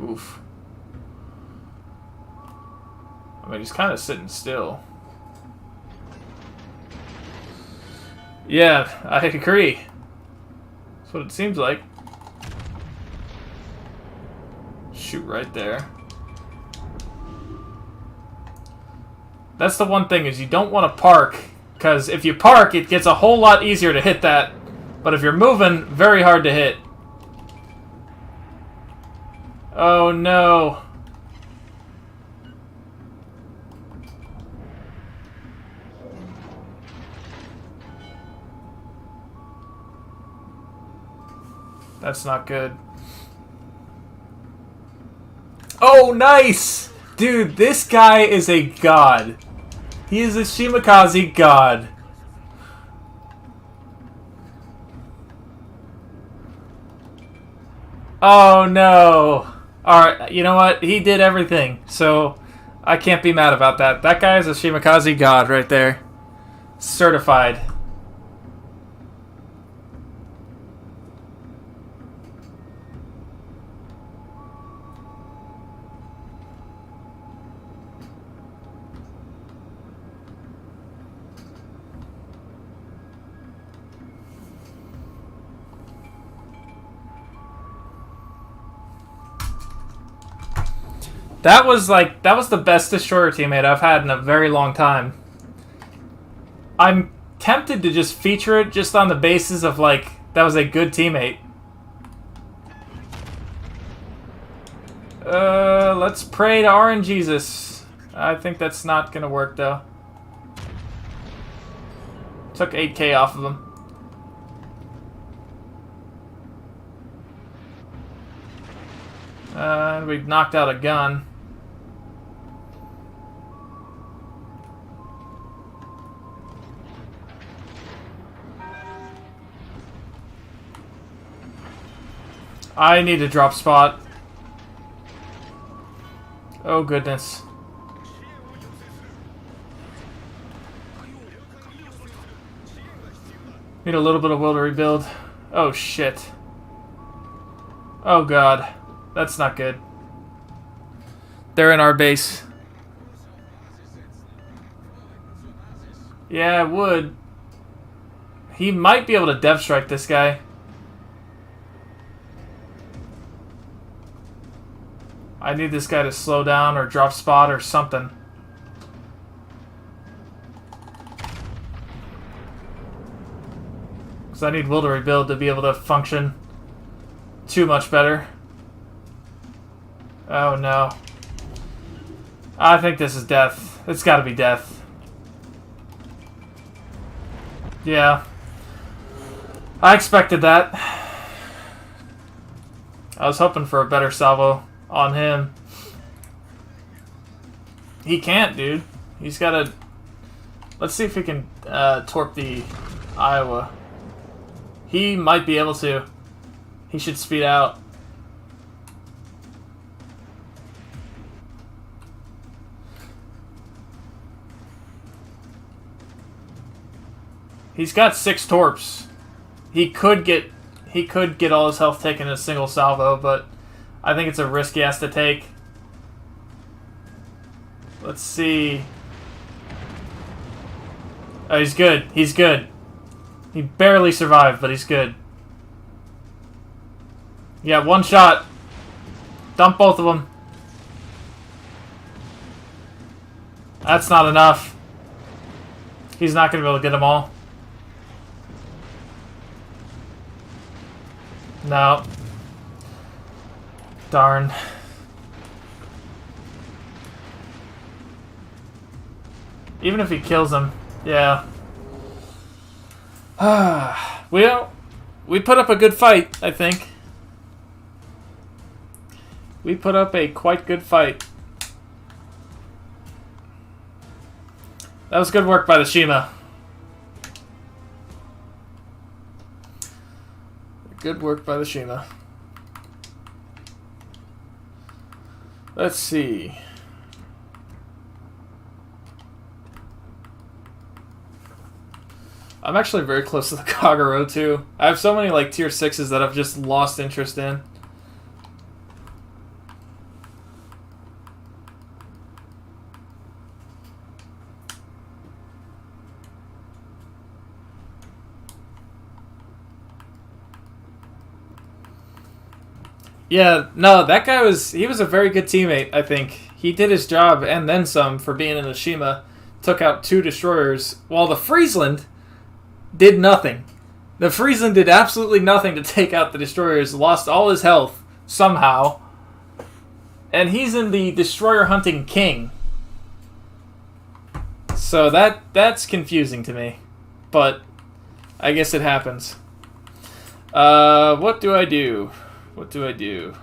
Oof. I mean, he's kind of sitting still. Yeah, I agree. That's what it seems like. Shoot right there. That's the one thing, is you don't want to park, because if you park, it gets a whole lot easier to hit that But if you're moving, very hard to hit. Oh no. That's not good. Oh, nice! Dude, this guy is a god. He is a Shimakaze god. Oh, no. Alright, you know what? He did everything, so I can't be mad about that. That guy is a Shimakaze god right there. Certified. That was the best destroyer teammate I've had in a very long time. I'm tempted to just feature it just on the basis of that was a good teammate. Let's pray to RNGesus. I think that's not gonna work though. Took 8k off of him. We knocked out a gun. I need a drop spot. Oh goodness. Need a little bit of will to rebuild. Oh shit. Oh god. That's not good. They're in our base. Yeah, I would. He might be able to dev strike this guy. I need this guy to slow down or drop spot or something. Because I need will to rebuild to be able to function too much better. Oh no. I think this is death. It's gotta be death. Yeah. I expected that. I was hoping for a better salvo on him. He can't, dude. He's gotta... Let's see if he can torp the Iowa. He might be able to. He should speed out. He's got 6 torps. He could get all his health taken in a single salvo, but I think it's a risk he has to take. Let's see. Oh, he's good. He's good. He barely survived, but he's good. Yeah, one shot. Dump both of them. That's not enough. He's not going to be able to get them all. No. Darn. Even if he kills him, yeah. We put up a good fight, I think. We put up a quite good fight. That was good work by the Shima. Good work by the Shima. Let's see. I'm actually very close to the Kagero too. I have so many tier 6s that I've just lost interest in. Yeah, no, that guy he was a very good teammate, I think. He did his job and then some for being in the Shima. Took out 2 destroyers, while the Friesland did nothing. The Friesen did absolutely nothing to take out the destroyers, lost all his health, somehow. And he's in the destroyer hunting king. So that's confusing to me. But I guess it happens. What do I do? What do I do?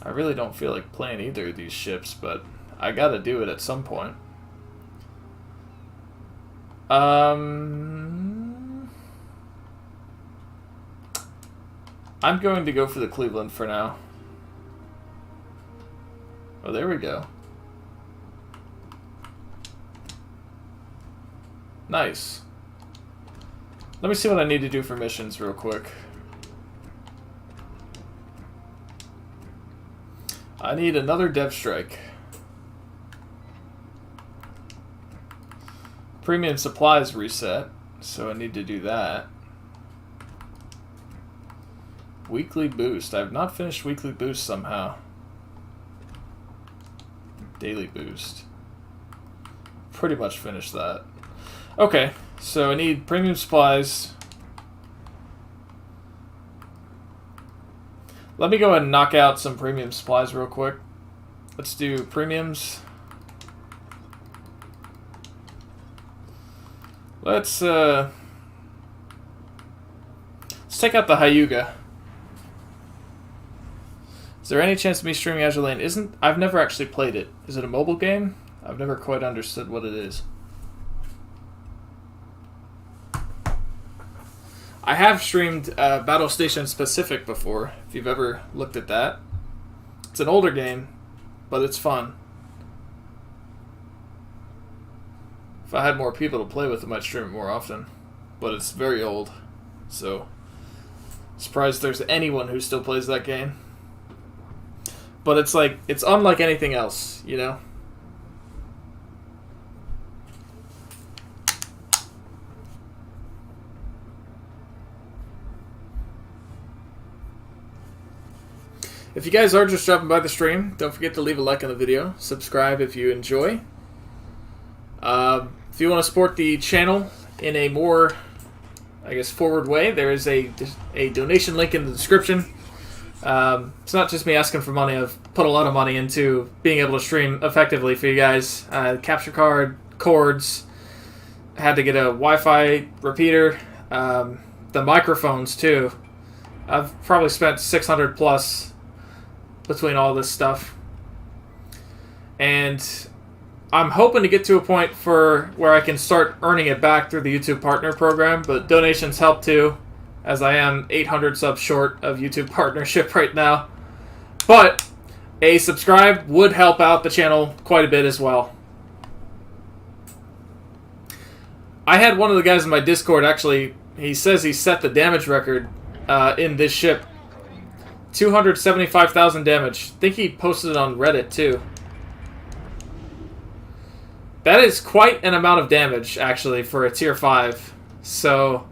I really don't feel like playing either of these ships, but I gotta do it at some point. I'm going to go for the Cleveland for now. Oh, there we go. Nice. Let me see what I need to do for missions real quick. I need another dev strike. Premium supplies reset, so I need to do that. Weekly boost. I have not finished weekly boost somehow. Daily boost. Pretty much finished that. Okay, so I need premium supplies. Let me go ahead and knock out some premium supplies real quick. Let's do premiums. Let's take out the Hyuga. Is there any chance of me streaming Azure Lane? I've never actually played it. Is it a mobile game? I've never quite understood what it is. I have streamed Battle Station Specific before, if you've ever looked at that. It's an older game, but it's fun. If I had more people to play with, I might stream it more often. But it's very old, so surprised there's anyone who still plays that game. But it's like, it's unlike anything else, you know? If you guys are just dropping by the stream, don't forget to leave a like on the video. Subscribe if you enjoy. If you want to support the channel in a more, I guess, forward way, there is a donation link in the description. It's not just me asking for money. I've put a lot of money into being able to stream effectively for you guys. Capture card, cords, had to get a Wi-Fi repeater, the microphones too. I've probably spent 600 plus between all this stuff. And I'm hoping to get to a point for where I can start earning it back through the YouTube Partner Program, but donations help too, as I am 800 subs short of YouTube Partnership right now. But a subscribe would help out the channel quite a bit as well. I had one of the guys in my Discord actually, he says he set the damage record in this ship. 275,000 damage. I think he posted it on Reddit too. That is quite an amount of damage, actually, for a tier 5. So,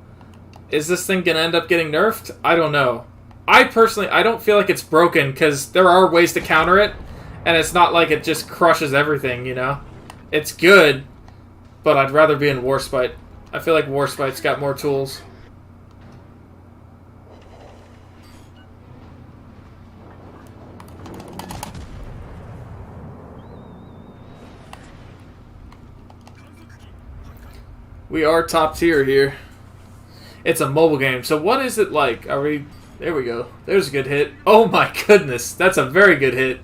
is this thing going to end up getting nerfed? I don't know. I personally, I don't feel like it's broken, because there are ways to counter it, and it's not like it just crushes everything, you know? It's good, but I'd rather be in Warspite. I feel like Warspite's got more tools. We are top tier here. It's a mobile game. So what is it like? Are we... There we go. There's a good hit. Oh my goodness. That's a very good hit.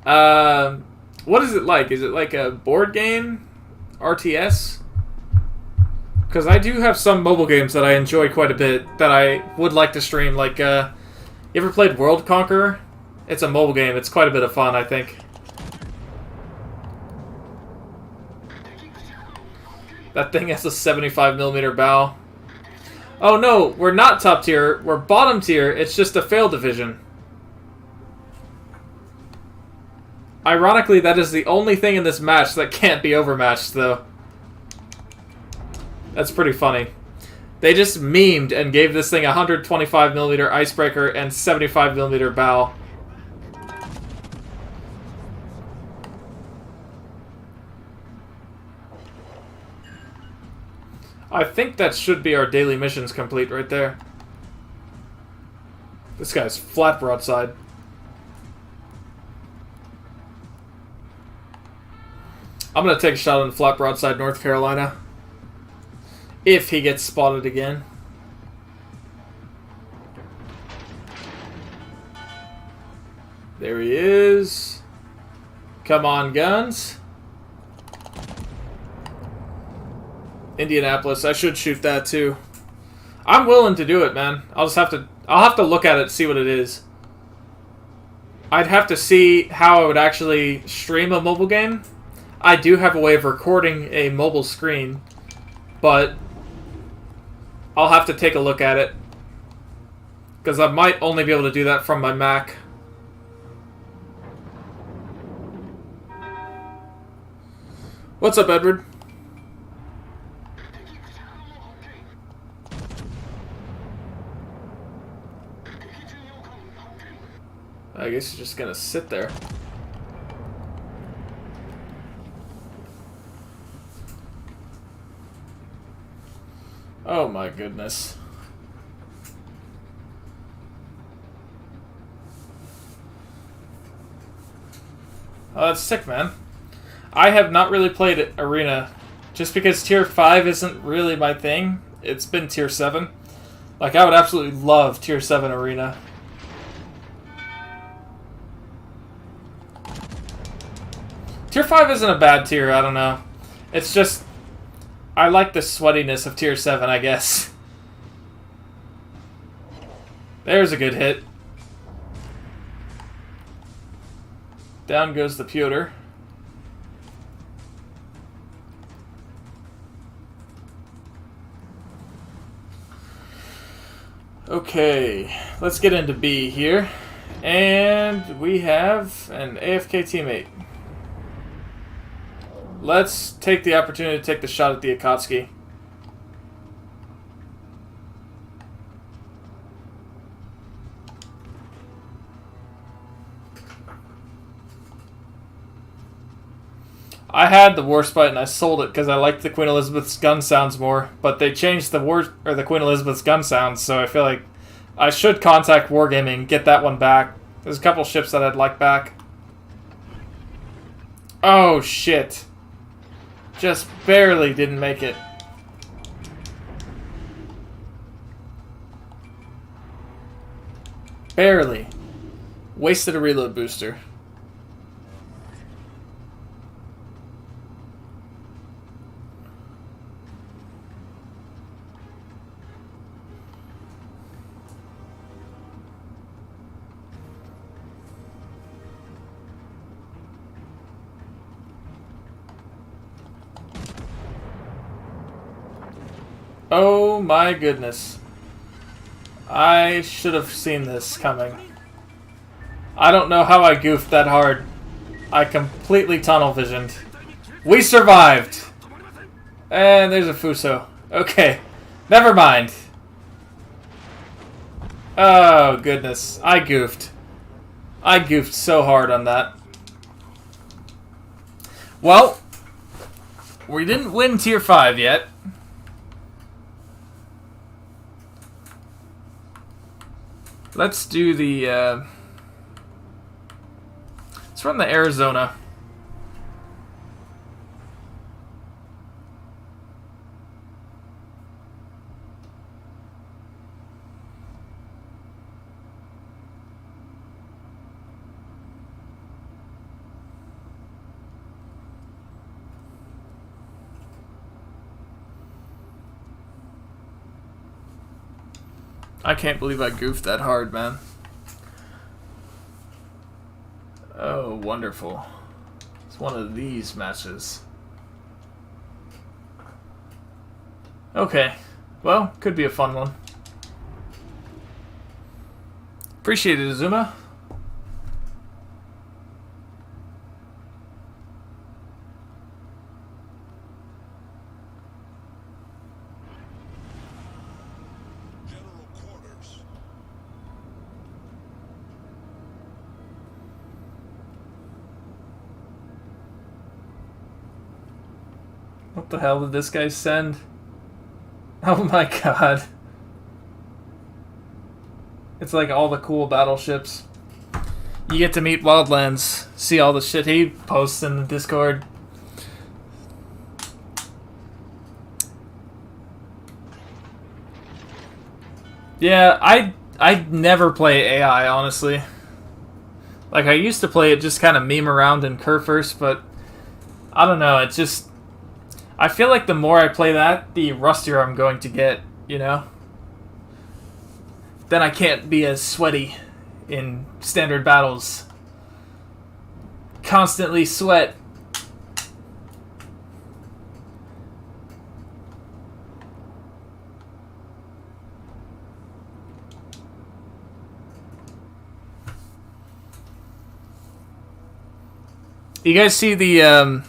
What is it like? Is it like a board game? RTS? Because I do have some mobile games that I enjoy quite a bit that I would like to stream. Like, you ever played World Conqueror? It's a mobile game. It's quite a bit of fun, I think. That thing has a 75mm bow. Oh no, we're not top tier. We're bottom tier. It's just a failed division. Ironically, that is the only thing in this match that can't be overmatched, though. That's pretty funny. They just memed and gave this thing a 125mm icebreaker and 75mm bow. I think that should be our daily missions complete right there. This guy's flat broadside. I'm gonna take a shot on flat broadside North Carolina. If he gets spotted again. There he is. Come on, guns. Indianapolis. I should shoot that too. I'm willing to do it, man. I'll have to look at it, see what it is. I'd have to see how I would actually stream a mobile game. I do have a way of recording a mobile screen, but I'll have to take a look at it. Because I might only be able to do that from my Mac. What's up, Edward? I guess he's just gonna sit there. Oh my goodness. Oh, that's sick, man. I have not really played Arena, just because Tier 5 isn't really my thing. It's been Tier 7. Like, I would absolutely love Tier 7 Arena. Tier 5 isn't a bad tier, I don't know. It's just, I like the sweatiness of Tier 7, I guess. There's a good hit. Down goes the pewter. Okay, let's get into B here. And we have an AFK teammate. Let's take the opportunity to take the shot at the Akatsuki. I had the Warspite and I sold it because I liked the Queen Elizabeth's gun sounds more, but they changed the the Queen Elizabeth's gun sounds, so I feel like I should contact Wargaming, get that one back. There's a couple ships that I'd like back. Oh shit. Just barely didn't make it. Barely. Wasted a reload booster. Oh my goodness. I should have seen this coming. I don't know how I goofed that hard. I completely tunnel visioned. We survived! And there's a Fuso. Okay. Never mind. Oh goodness. I goofed. I goofed so hard on that. Well, we didn't win Tier 5 yet. Let's do the, let's run the Arizona. I can't believe I goofed that hard, man. Oh, wonderful. It's one of these matches. Okay. Well, could be a fun one. Appreciate it, Azuma. What the hell did this guy send? Oh my god. It's like all the cool battleships. You get to meet Wildlands, see all the shit he posts in the Discord. Yeah, I never play AI, honestly. Like, I used to play it just kind of meme around in Kerr first, but I don't know, it just... I feel like the more I play that, the rustier I'm going to get, you know? Then I can't be as sweaty in standard battles. Constantly sweat. You guys see the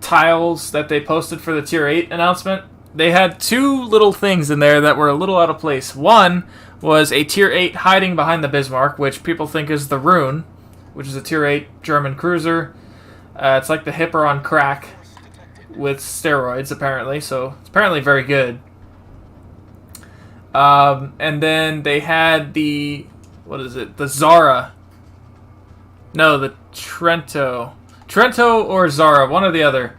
tiles that they posted for the Tier 8 announcement? They had two little things in there that were a little out of place. One was a Tier 8 hiding behind the Bismarck, which people think is the Rune, which is a Tier 8 German cruiser. It's like the Hipper on crack with steroids, apparently, so it's apparently very good. And then they had the... what is it? The Zara. No, the Trento. Trento or Zara, one or the other.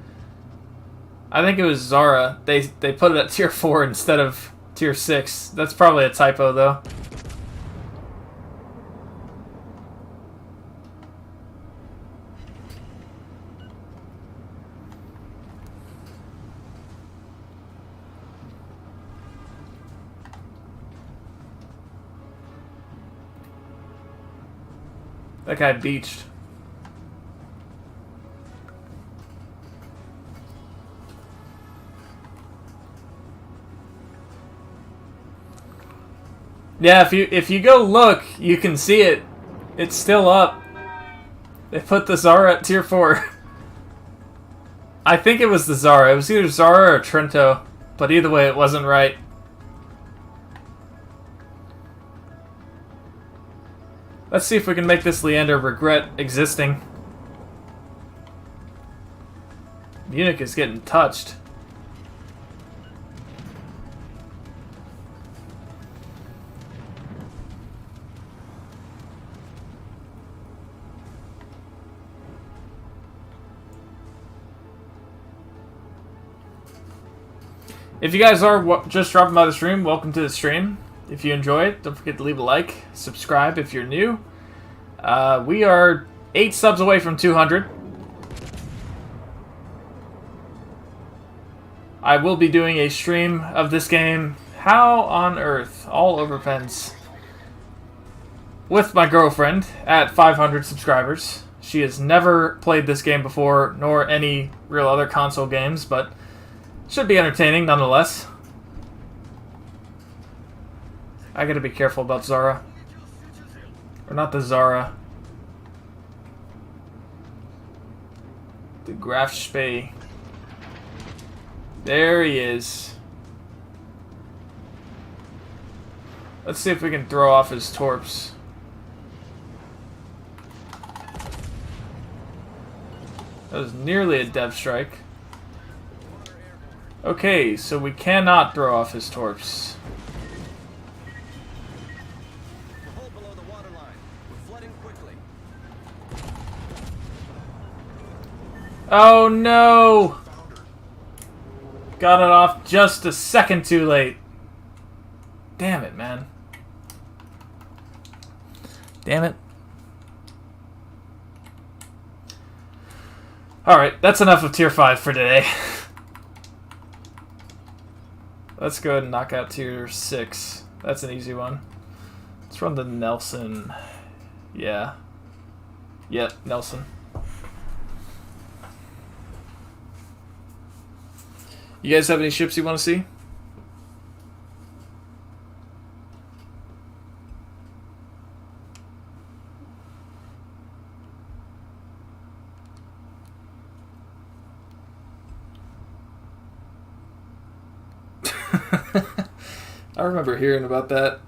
I think it was Zara. They put it at Tier 4 instead of Tier 6. That's probably a typo, though. That guy beached. Yeah, if you go look, you can see it. It's still up. They put the Zara at Tier 4. I think it was the Zara. It was either Zara or Trento. But either way, it wasn't right. Let's see if we can make this Leander regret existing. Munich is getting touched. If you guys are just dropping by the stream, welcome to the stream. If you enjoy it, don't forget to leave a like, subscribe if you're new. We are 8 subs away from 200. I will be doing a stream of this game, How on Earth, all over pens, with my girlfriend at 500 subscribers. She has never played this game before, nor any real other console games, but should be entertaining nonetheless. I gotta be careful about Zara. Or not the Zara. The Graf Spee. There he is. Let's see if we can throw off his torps. That was nearly a dev strike. Okay, so we cannot throw off his torps. We're hull below the water line. We're flooding quickly. Oh no! Got it off just a second too late. Damn it, man. Damn it. Alright, that's enough of Tier 5 for today. Let's go ahead and knock out Tier 6. That's an easy one. Let's run the Nelson. Yeah. Yep, Nelson. You guys have any ships you want to see? I remember hearing about that.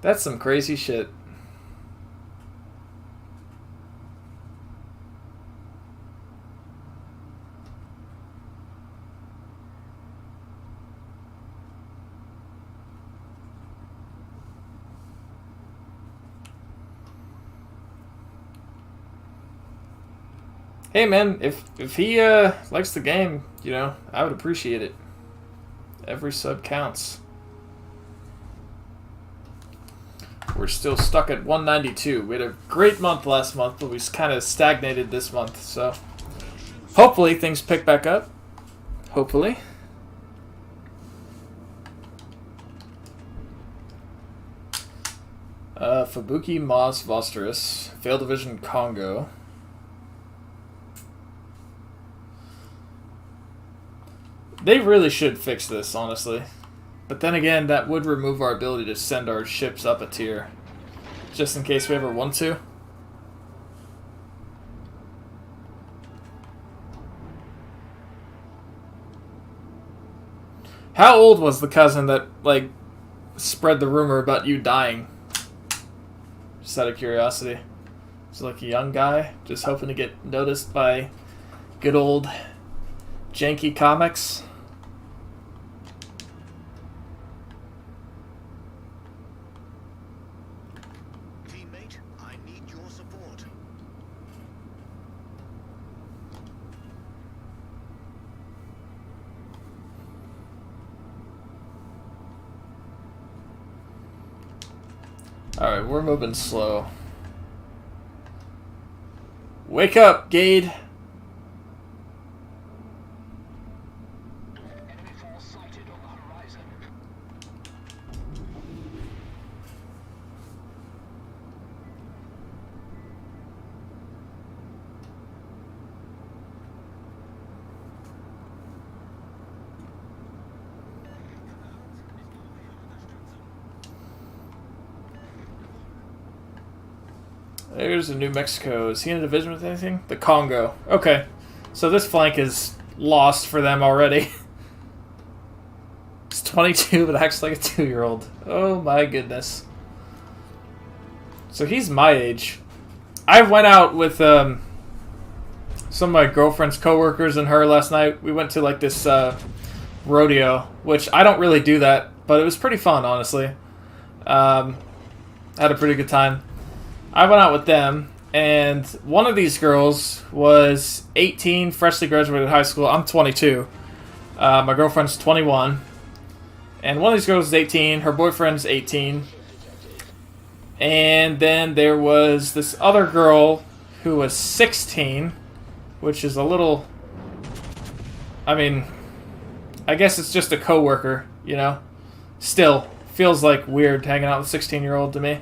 That's some crazy shit. Hey man, if he likes the game, you know, I would appreciate it. Every sub counts. We're still stuck at 192. We had a great month last month, but we kind of stagnated this month, so hopefully things pick back up. Hopefully. Fubuki Mas Vosterus, Failed Division Congo. They really should fix this, honestly. But then again, that would remove our ability to send our ships up a tier. Just in case we ever want to. How old was the cousin that, like, spread the rumor about you dying? Just out of curiosity. Is it like a young guy? Just hoping to get noticed by good old janky comics? Teammate, I need your support. Alright, we're moving slow. Wake up, Gade! Enemy force sighted on the horizon. There's a New Mexico. Is he in a division with anything? The Congo. Okay. So this flank is lost for them already. It's 22, but acts like a 2-year-old. Oh my goodness. So he's my age. I went out with some of my girlfriend's coworkers and her last night. We went to like this rodeo, which I don't really do that, but it was pretty fun, honestly. Had a pretty good time. I went out with them, and one of these girls was 18, freshly graduated high school. I'm 22. My girlfriend's 21. And one of these girls is 18. Her boyfriend's 18. And then there was this other girl who was 16, which is a little... I mean, I guess it's just a coworker, you know? Still, feels like weird hanging out with a 16-year-old to me.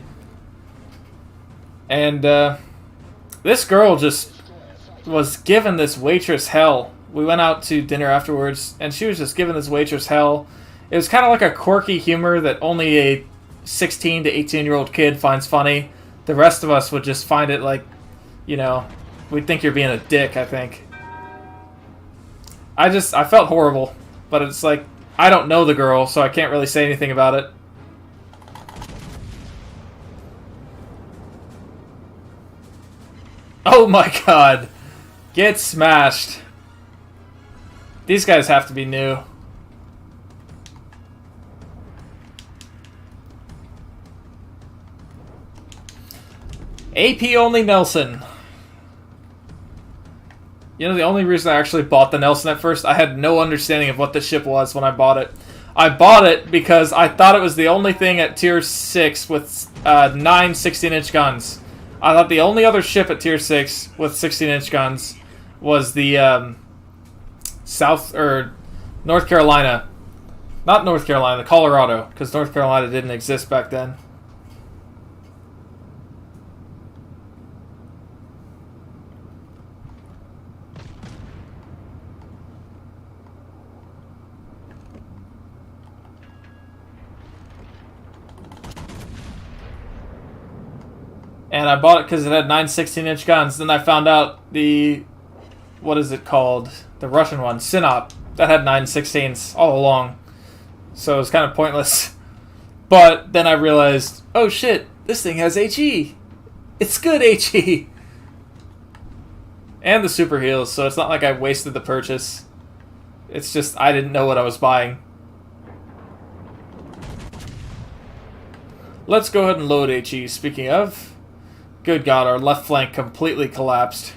And this girl just was giving this waitress hell. We went out to dinner afterwards, and she was just giving this waitress hell. It was kind of like a quirky humor that only a 16 to 18-year-old kid finds funny. The rest of us would just find it like, you know, we'd think you're being a dick, I think. I felt horrible, but it's like, I don't know the girl, so I can't really say anything about it. Oh my god. Get smashed. These guys have to be new. AP only Nelson. You know, the only reason I actually bought the Nelson at first, I had no understanding of what the ship was when I bought it. I bought it because I thought it was the only thing at Tier 6 with 9 16-inch guns. I thought the only other ship at Tier 6 with 16-inch guns was the North Carolina. Not North Carolina, the Colorado, because North Carolina didn't exist back then. And I bought it because it had 9 16-inch guns. Then I found out the... What is it called? The Russian one, Sinop. That had 9 16s all along. So it was kind of pointless. But then I realized, oh shit, this thing has HE. It's good HE. And the super heals, so it's not like I wasted the purchase. It's just I didn't know what I was buying. Let's go ahead and load HE. Speaking of... Good God, our left flank completely collapsed.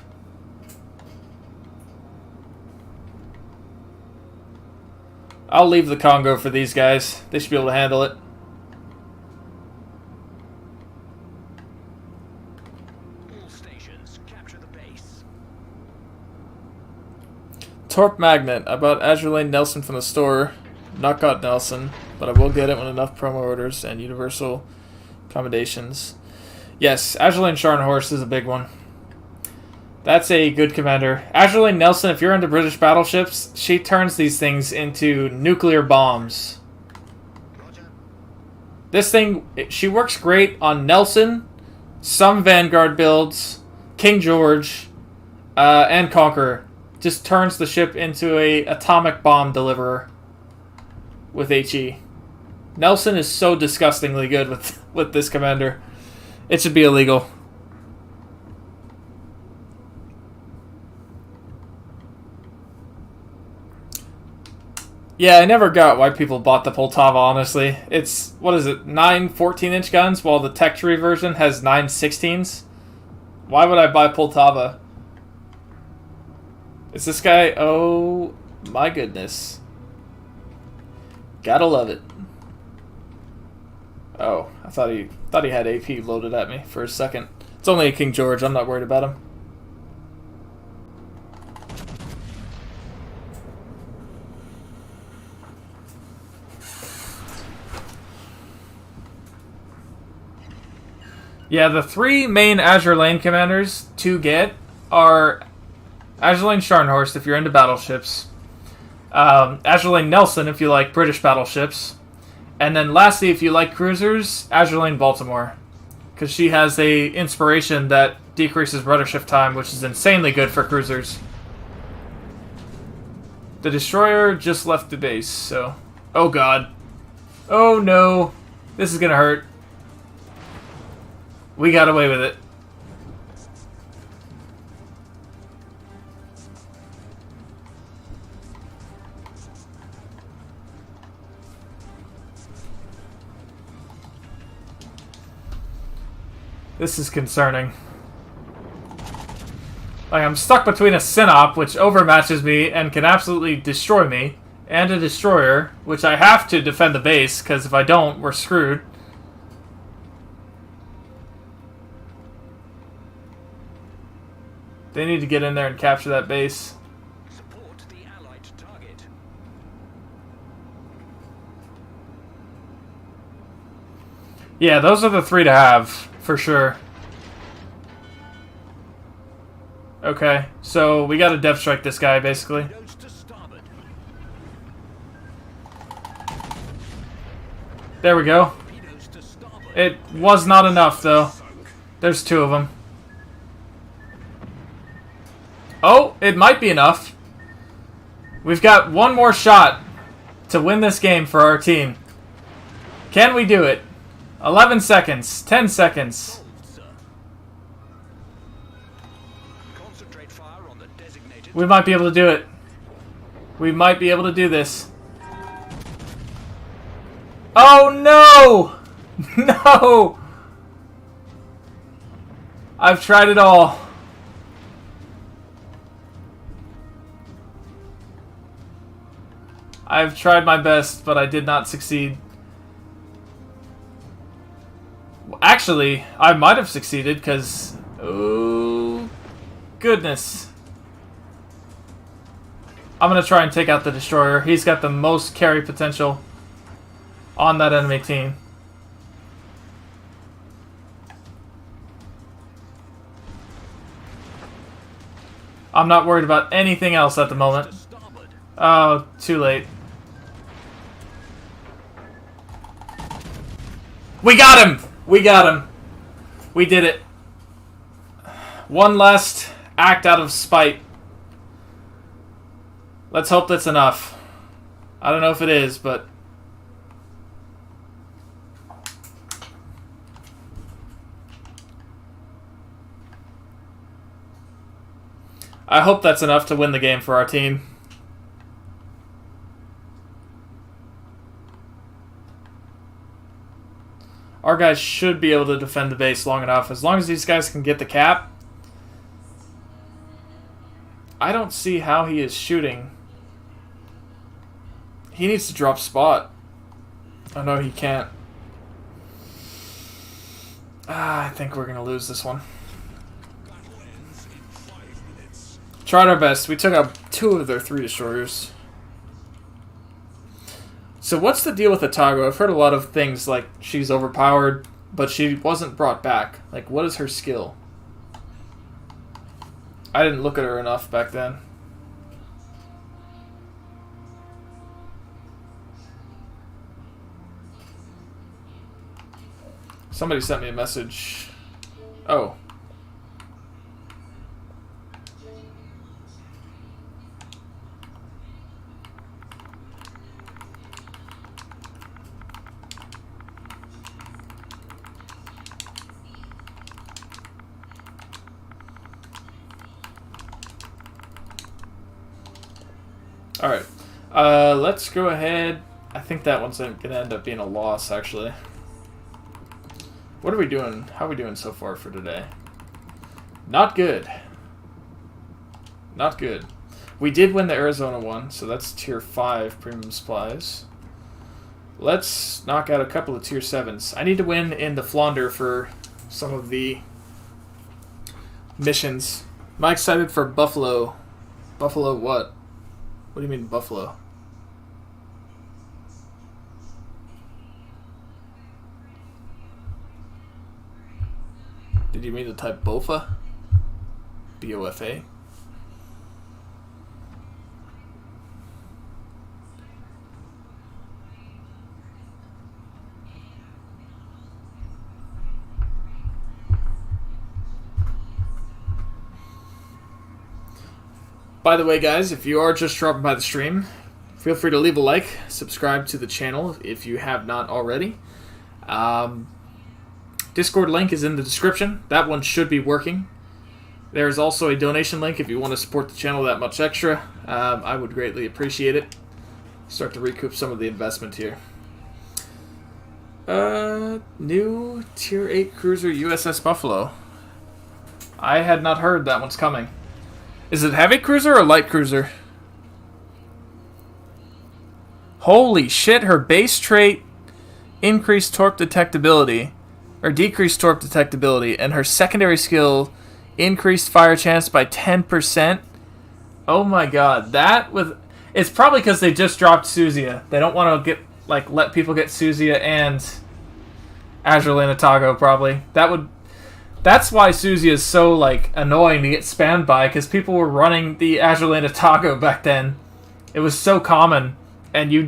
I'll leave the Congo for these guys. They should be able to handle it. All stations, capture the base. Torp Magnet. I bought Azure Lane Nelson from the store. Not got Nelson, but I will get it when enough promo orders and universal accommodations. Yes, Azure Lane Scharnhorst is a big one. That's a good commander. Azure Lane Nelson, if you're into British battleships, she turns these things into nuclear bombs. Roger. This thing, she works great on Nelson, some Vanguard builds, King George, and Conqueror. Just turns the ship into a atomic bomb deliverer with HE. Nelson is so disgustingly good with this commander. It should be illegal. Yeah, I never got why people bought the Poltava, honestly. It's, what is it, 9 14-inch guns, while the Tech Tree version has 9 16s? Why would I buy Poltava? Is this guy... Oh, my goodness. Gotta love it. Oh, I thought he had AP loaded at me for a second. It's only a King George, I'm not worried about him. Yeah, the 3 main Azure Lane commanders to get are Azure Lane Scharnhorst if you're into battleships, Azure Lane Nelson if you like British battleships, and then lastly, if you like cruisers, Azure Lane Baltimore, because she has a inspiration that decreases rudder shift time, which is insanely good for cruisers. The destroyer just left the base, so... Oh god. Oh no. This is gonna hurt. We got away with it. This is concerning. Like, I'm stuck between a Synop, which overmatches me and can absolutely destroy me, and a destroyer, which I have to defend the base, because if I don't, we're screwed. They need to get in there and capture that base. Support the allied target. Yeah, those are the 3 to have, for sure. Okay, so we gotta depth strike this guy, basically. Goes to starboard. There we go. Torpedoes to starboard. It was not enough, though. There's 2 of them. Oh, it might be enough. We've got 1 more shot to win this game for our team. Can we do it? 11 seconds. 10 seconds. Hold, sir. Concentrate fire on the designated. We might be able to do it. We might be able to do this. Oh, no! No! I've tried it all. I've tried my best, but I did not succeed. Actually, I might have succeeded, because... Oh, goodness. I'm going to try and take out the destroyer. He's got the most carry potential on that enemy team. I'm not worried about anything else at the moment. to starboard. Oh, too late. We got him! We got him. We did it. One last act out of spite. Let's hope that's enough. I don't know if it is, but... I hope that's enough to win the game for our team. Our guys should be able to defend the base long enough. As long as these guys can get the cap. I don't see how he is shooting. He needs to drop spot. Oh no, he can't. I think we're gonna lose this one. Tried our best. We took out 2 of their 3 destroyers. So what's the deal with Otago? I've heard a lot of things like she's overpowered, but she wasn't brought back. Like, what is her skill? I didn't look at her enough back then. Somebody sent me a message. Oh. Alright. Let's go ahead. I think that one's going to end up being a loss, actually. What are we doing? How are we doing so far for today? Not good. Not good. We did win the Arizona one, so that's tier 5 premium supplies. Let's knock out a couple of tier 7s. I need to win in the Flounder for some of the missions. Am I excited for Buffalo? Buffalo what? What do you mean Buffalo? Did you mean to type Bofa? B-O-F-A? By the way, guys, if you are just dropping by the stream, feel free to leave a like, subscribe to the channel if you have not already. Discord link is in the description. That one should be working. There's also a donation link if you want to support the channel that much extra. I would greatly appreciate it. Start to recoup some of the investment here. New Tier 8 cruiser USS Buffalo. I had not heard that one's coming. Is it heavy cruiser or light cruiser? Holy shit, her base trait increased torp detectability, or decreased torp detectability, and her secondary skill increased fire chance by 10%. Oh my god, that with it's probably because they just dropped Suzia. They don't want to get let people get Suzia and Azure Otago probably. That's why Suzia is so annoying to get spammed by, because people were running the Azure Otago back then. It was so common, and you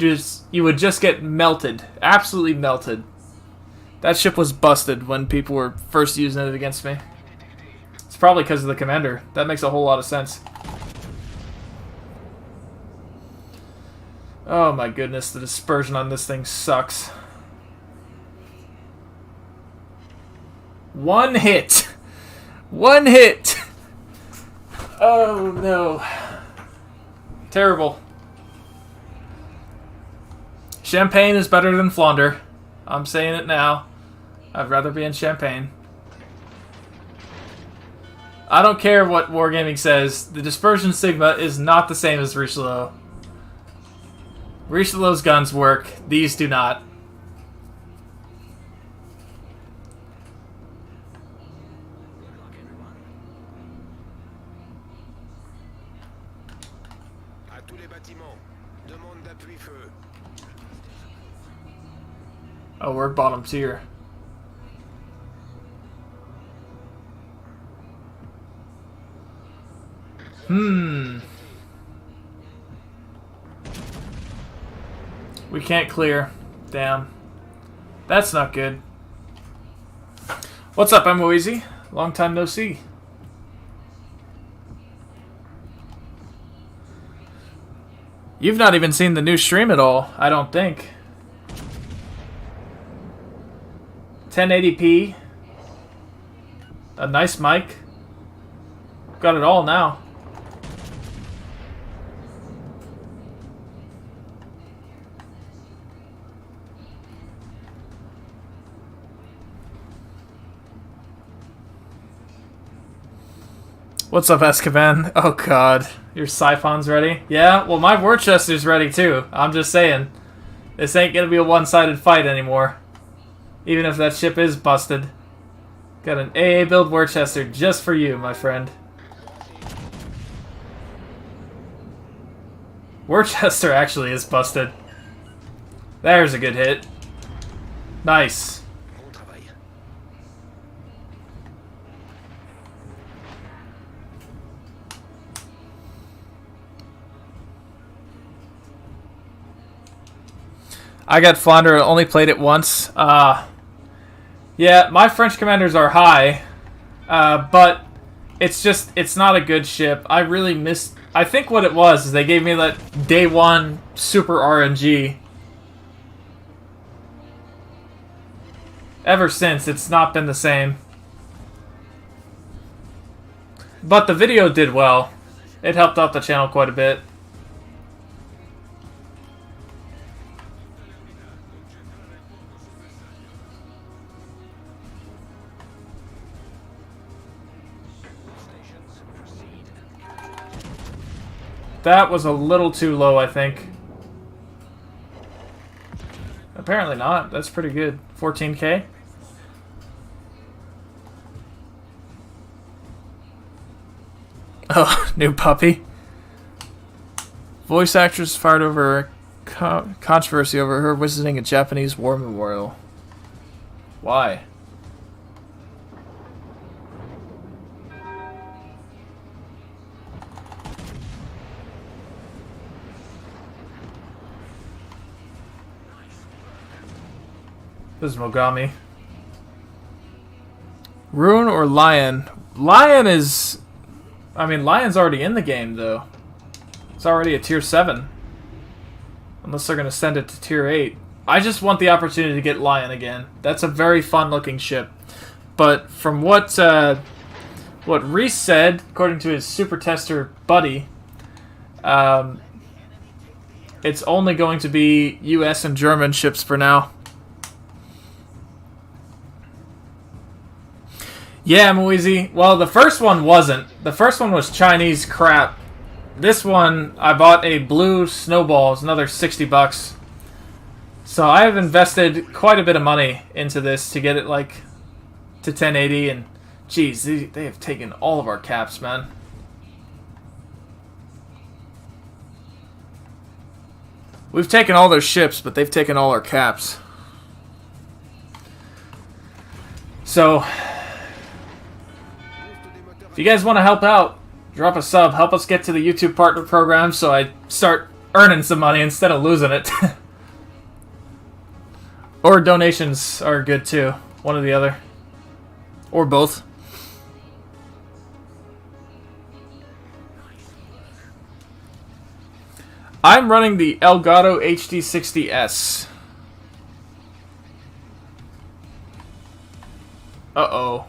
would just get melted, absolutely melted. That ship was busted when people were first using it against me. It's probably because of the commander. That makes a whole lot of sense. Oh my goodness, the dispersion on this thing sucks. One hit! One hit! Oh no. Terrible. Champagne is better than Flounder. I'm saying it now. I'd rather be in Champagne. I don't care what Wargaming says. The Dispersion Sigma is not the same as Richelieu. Richelieu's guns work. These do not. Oh, we're bottom tier. We can't clear. Damn. That's not good. What's up, I'm Easy? Long time no see. You've not even seen the new stream at all, I don't think. 1080p. A nice mic. Got it all now. What's up, Escoban? Oh god. Your Siphon's ready? Yeah, well, my Worcester's ready too. I'm just saying. This ain't gonna be a one-sided fight anymore. Even if that ship is busted. Got an AA build Worcester just for you, my friend. Worcester actually is busted. There's a good hit. Nice. Bon travail. I got Flounder, only played it once. Yeah, my French commanders are high, but it's not a good ship. I really missed... I think what it was is they gave me that day one super RNG. Ever since, it's not been the same. But the video did well. It helped out the channel quite a bit. Stations, proceed. That was a little too low, I think. Apparently not. That's pretty good. 14k. Oh, new puppy. Voice actress fired over controversy over her visiting a Japanese war memorial. Why? This is Mogami. Rune or Lion? Lion is... I mean, Lion's already in the game, though. It's already a tier 7. Unless they're going to send it to tier 8. I just want the opportunity to get Lion again. That's a very fun-looking ship. But from what Reese said, according to his super tester buddy, it's only going to be US and German ships for now. Yeah, Moeezy. Well, the first one wasn't. The first one was Chinese crap. This one, I bought a blue snowball. It's another $60. So I have invested quite a bit of money into this to get it, like, to 1080. And, geez, they have taken all of our caps, man. We've taken all their ships, but they've taken all our caps. So... if you guys want to help out, drop a sub. Help us get to the YouTube partner program so I start earning some money instead of losing it. Or donations are good too. One or the other. Or both. I'm running the Elgato HD60S. Uh-oh.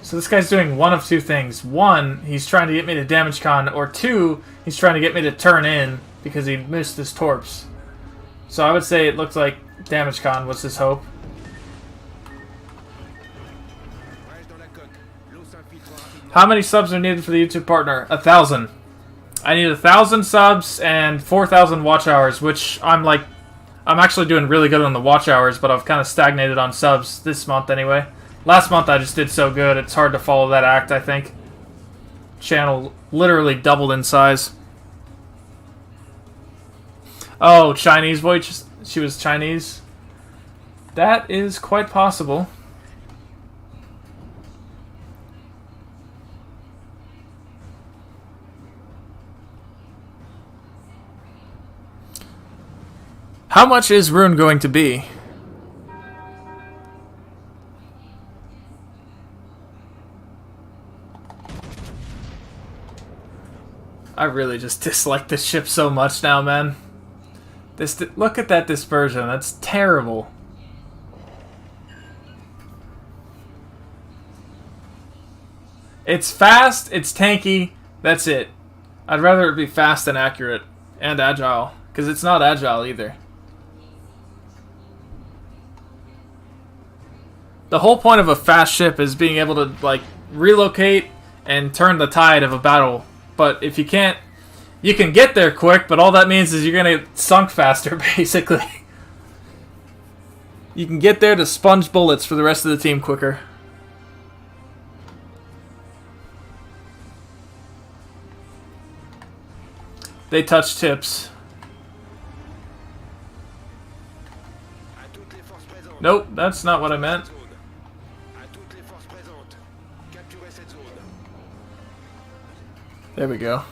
So this guy's doing one of two things. One, he's trying to get me to damage con, or two, he's trying to get me to turn in because he missed his torps. So I would say it looked like damage con was his hope. How many subs are needed for the YouTube partner? 1,000. I need 1,000 subs and 4,000 watch hours, which I'm actually doing really good on the watch hours, but I've kind of stagnated on subs this month anyway. Last month I just did so good, it's hard to follow that act, I think. Channel literally doubled in size. Oh, Chinese voice? She was Chinese? That is quite possible. How much is Rune going to be? I really just dislike this ship so much now, man. Look at that dispersion. That's terrible. It's fast, it's tanky, that's it. I'd rather it be fast and accurate. And agile. Because it's not agile either. The whole point of a fast ship is being able to like relocate and turn the tide of a battle. But if you can't, you can get there quick, but all that means is you're gonna get sunk faster, basically. You can get there to sponge bullets for the rest of the team quicker. They touch tips. À toutes les forces présentes. Nope, that's not what I meant. Zone. À toutes les forces présentes. Capturez cette zone. There we go.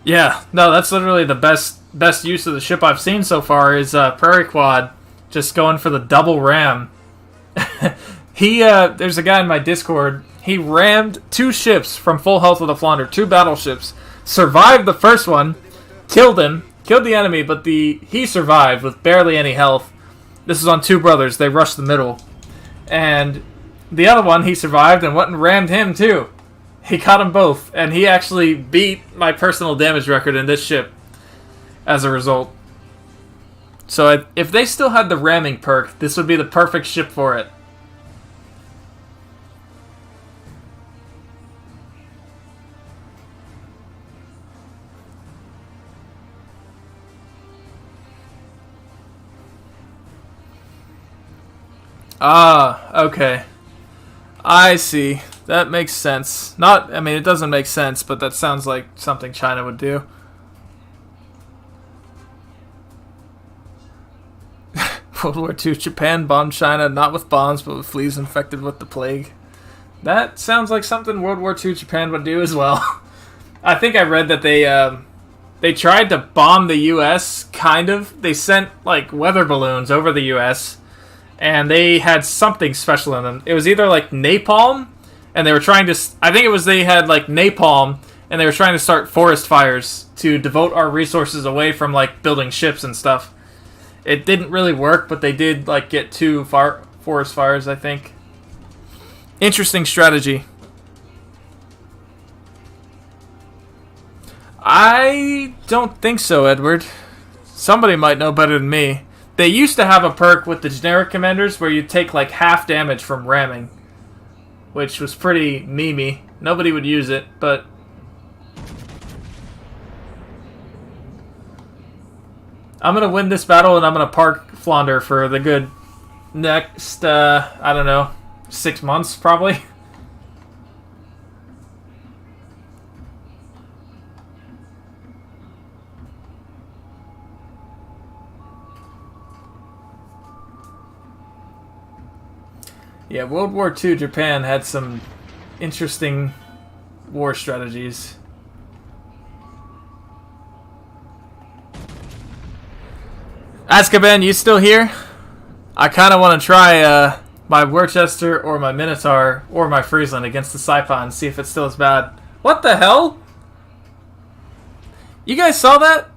Yeah, no, that's literally the best use of the ship I've seen so far is Prairie Quad, just going for the double ram. There's a guy in my Discord. He rammed 2 ships from full health with a Flounder, 2 battleships. Survived the first one, killed the enemy, but he survived with barely any health. This is on 2 brothers. They rushed the middle, and the other one he survived and went and rammed him too. He caught them both, and he actually beat my personal damage record in this ship as a result. So if they still had the ramming perk, this would be the perfect ship for it. Ah, okay. I see. That makes sense. I mean, it doesn't make sense, but that sounds like something China would do. World War II, Japan bombed China, not with bombs, but with fleas infected with the plague. That sounds like something World War II Japan would do as well. I think I read that they tried to bomb the U.S., kind of. They sent, like, weather balloons over the U.S., and they had something special in them. It was either, like, napalm, and they were trying to... I think it was they had, like, napalm, and they were trying to start forest fires to devote our resources away from, like, building ships and stuff. It didn't really work, but they did, like, get 2 forest fires, I think. Interesting strategy. I don't think so, Edward. Somebody might know better than me. They used to have a perk with the generic commanders where you take like half damage from ramming, which was pretty memey. Nobody would use it, but I'm gonna win this battle and I'm gonna park Flounder for the good next, I don't know, 6 months probably. Yeah, World War II Japan had some interesting war strategies. Azkaban, you still here? I kind of want to try my Worcester or my Minotaur or my Friesland against the Saipan and see if it's still as bad. What the hell? You guys saw that?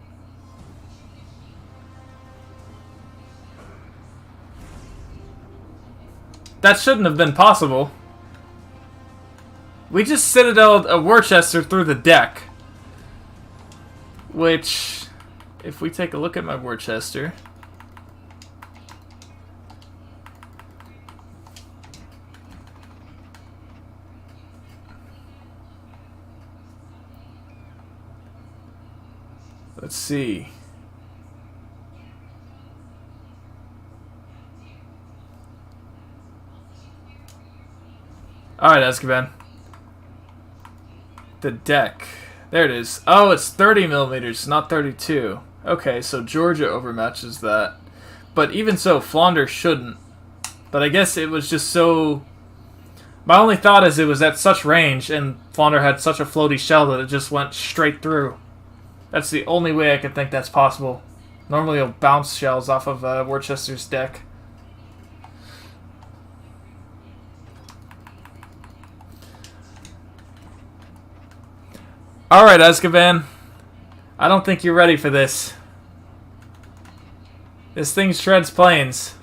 That shouldn't have been possible. We just citadeled a Worcester through the deck. Which, if we take a look at my Worcester... Let's see. Alright, Azkaban. The deck. There it is. Oh, it's 30 millimeters, not 32. Okay, so Georgia overmatches that. But even so, Flounder shouldn't. But I guess it was just so... My only thought is it was at such range, and Flounder had such a floaty shell that it just went straight through. That's the only way I could think that's possible. Normally it'll bounce shells off of Worcester's deck. Alright, Azkaban. I don't think you're ready for this. This thing shreds planes.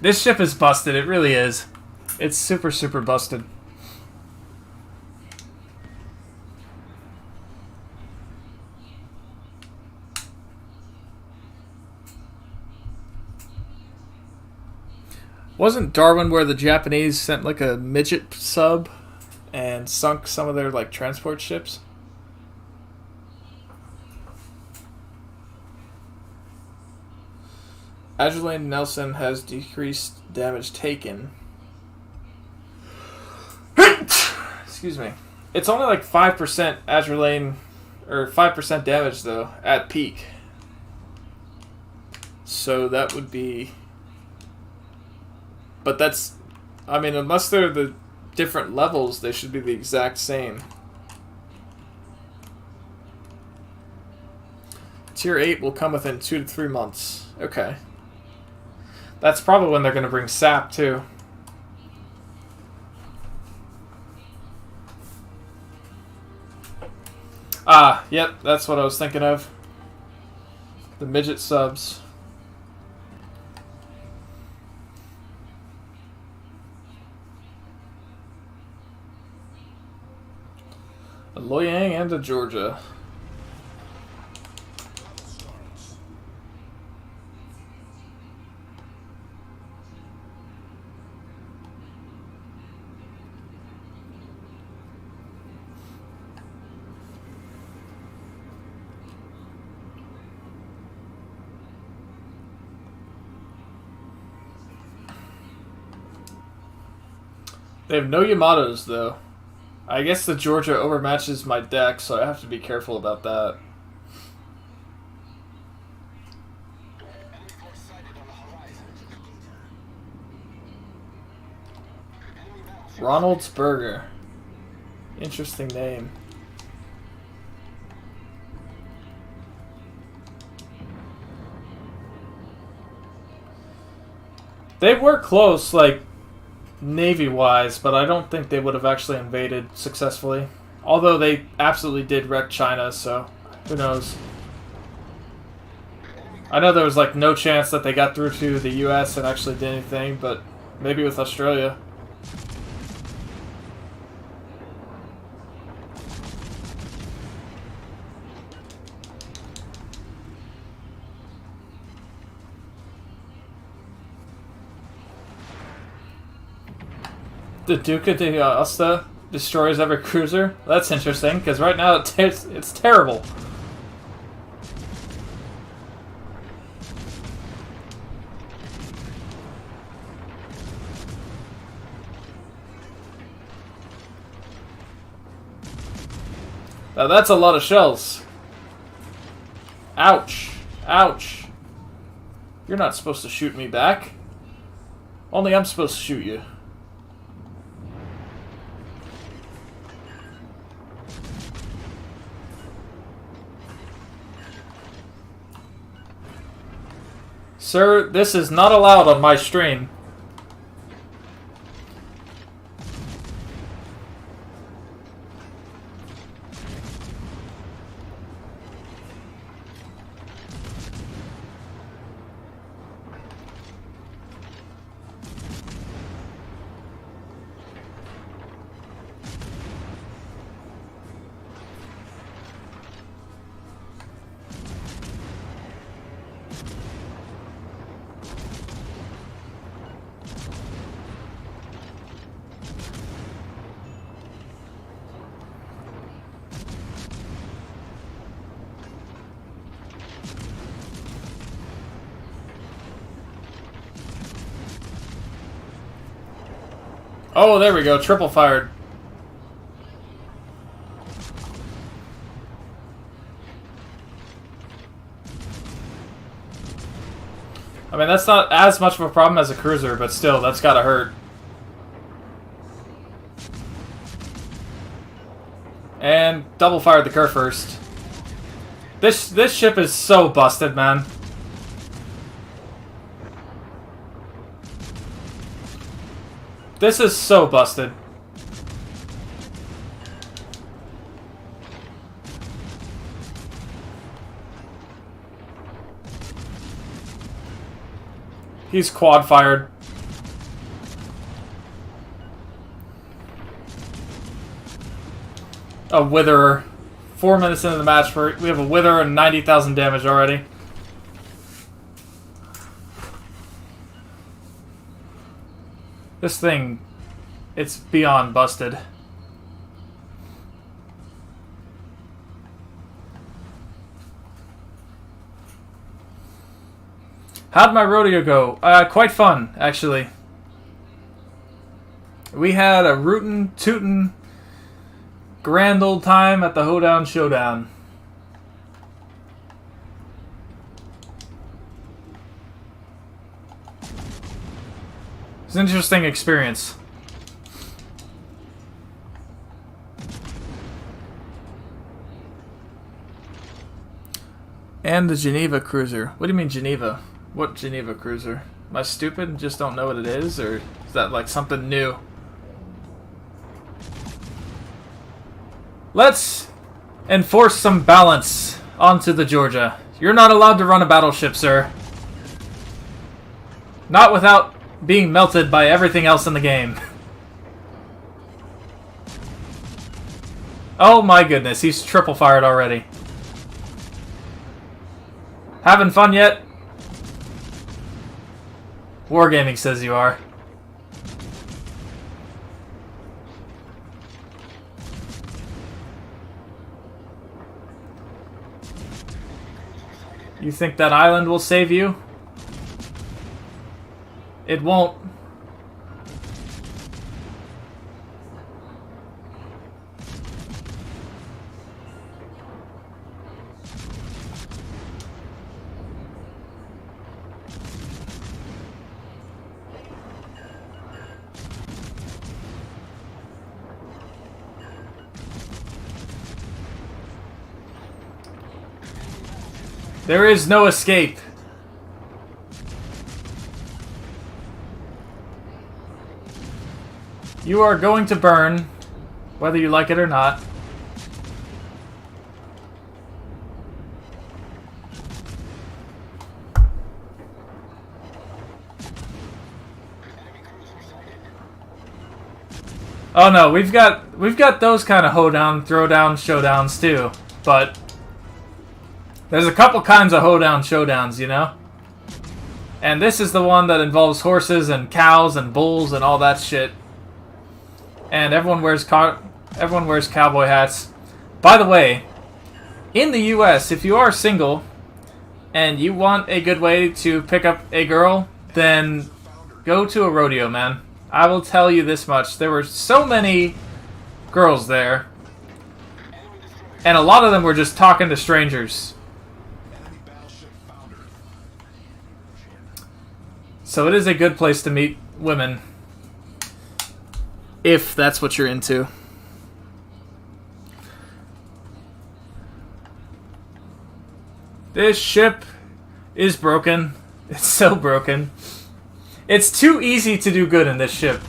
This ship is busted, it really is. It's super, super busted. Wasn't Darwin where the Japanese sent like a midget sub and sunk some of their like transport ships? Adelaide Nelson has decreased damage taken. Excuse me. It's only like 5% Adelaide, or 5% damage though at peak. So that would be. But that's, I mean, unless they're the different levels, they should be the exact same. Tier 8 will come within 2 to 3 months. Okay. That's probably when they're going to bring SAP, too. Ah, yep, that's what I was thinking of. The midget subs. A Loyang and a Georgia. They have no Yamatos, though. I guess the Georgia overmatches my deck, so I have to be careful about that. Ronaldsburger. Interesting name. They were close, like, Navy-wise, but I don't think they would have actually invaded successfully. Although they absolutely did wreck China, so who knows. I know there was like no chance that they got through to the US and actually did anything, but maybe with Australia. The Duca de Aosta destroys every cruiser? That's interesting, because right now it's terrible. Now that's a lot of shells. Ouch. Ouch. You're not supposed to shoot me back. Only I'm supposed to shoot you. Sir, this is not allowed on my stream. Oh, there we go. Triple fired. I mean, that's not as much of a problem as a cruiser, but still, that's gotta hurt. And double fired the Kerr first. This ship is so busted, man. This is so busted. He's quad fired. A Witherer. 4 minutes into the match, we have a Witherer and 90,000 damage already. This thing, it's beyond busted. How'd my rodeo go? Quite fun, actually. We had a rootin' tootin' grand old time at the Hoedown Showdown. It's an interesting experience. And the Geneva cruiser. What do you mean Geneva? What Geneva cruiser? Am I stupid and just don't know what it is? Or is that like something new? Let's enforce some balance onto the Georgia. You're not allowed to run a battleship, sir. Not without being melted by everything else in the game. Oh my goodness, he's triple fired already. Having fun yet? Wargaming says you are. You think that island will save you? It won't. There is no escape. You are going to burn, whether you like it or not. Oh no, we've got those kind of hoedown, throwdown, showdowns too, but there's a couple kinds of hoedown showdowns, you know? And this is the one that involves horses and cows and bulls and all that shit. And everyone wears cowboy hats. By the way, in the US, if you are single and you want a good way to pick up a girl, then go to a rodeo, man. I will tell you this much. There were so many girls there, and a lot of them were just talking to strangers. So it is a good place to meet women. If that's what you're into. This ship is broken. It's so broken. It's too easy to do good in this ship.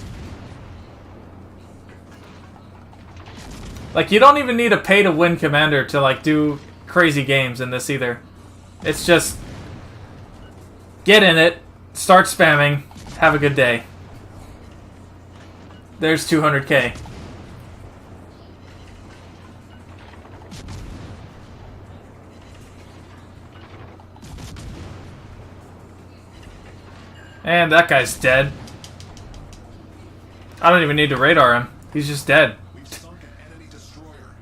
Like, you don't even need a pay-to-win commander to, like, do crazy games in this either. It's just get in it, start spamming, have a good day. There's 200k. And that guy's dead. I don't even need to radar him. He's just dead. We've sunk an enemy destroyer.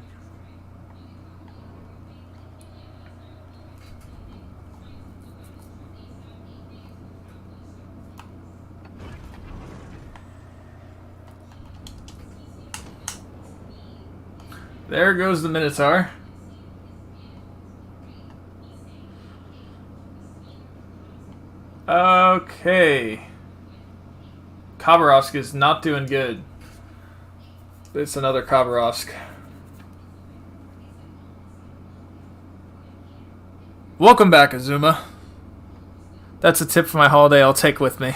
There goes the Minotaur. Okay. Khabarovsk is not doing good. It's another Khabarovsk. Welcome back, Azuma. That's a tip for my holiday I'll take with me.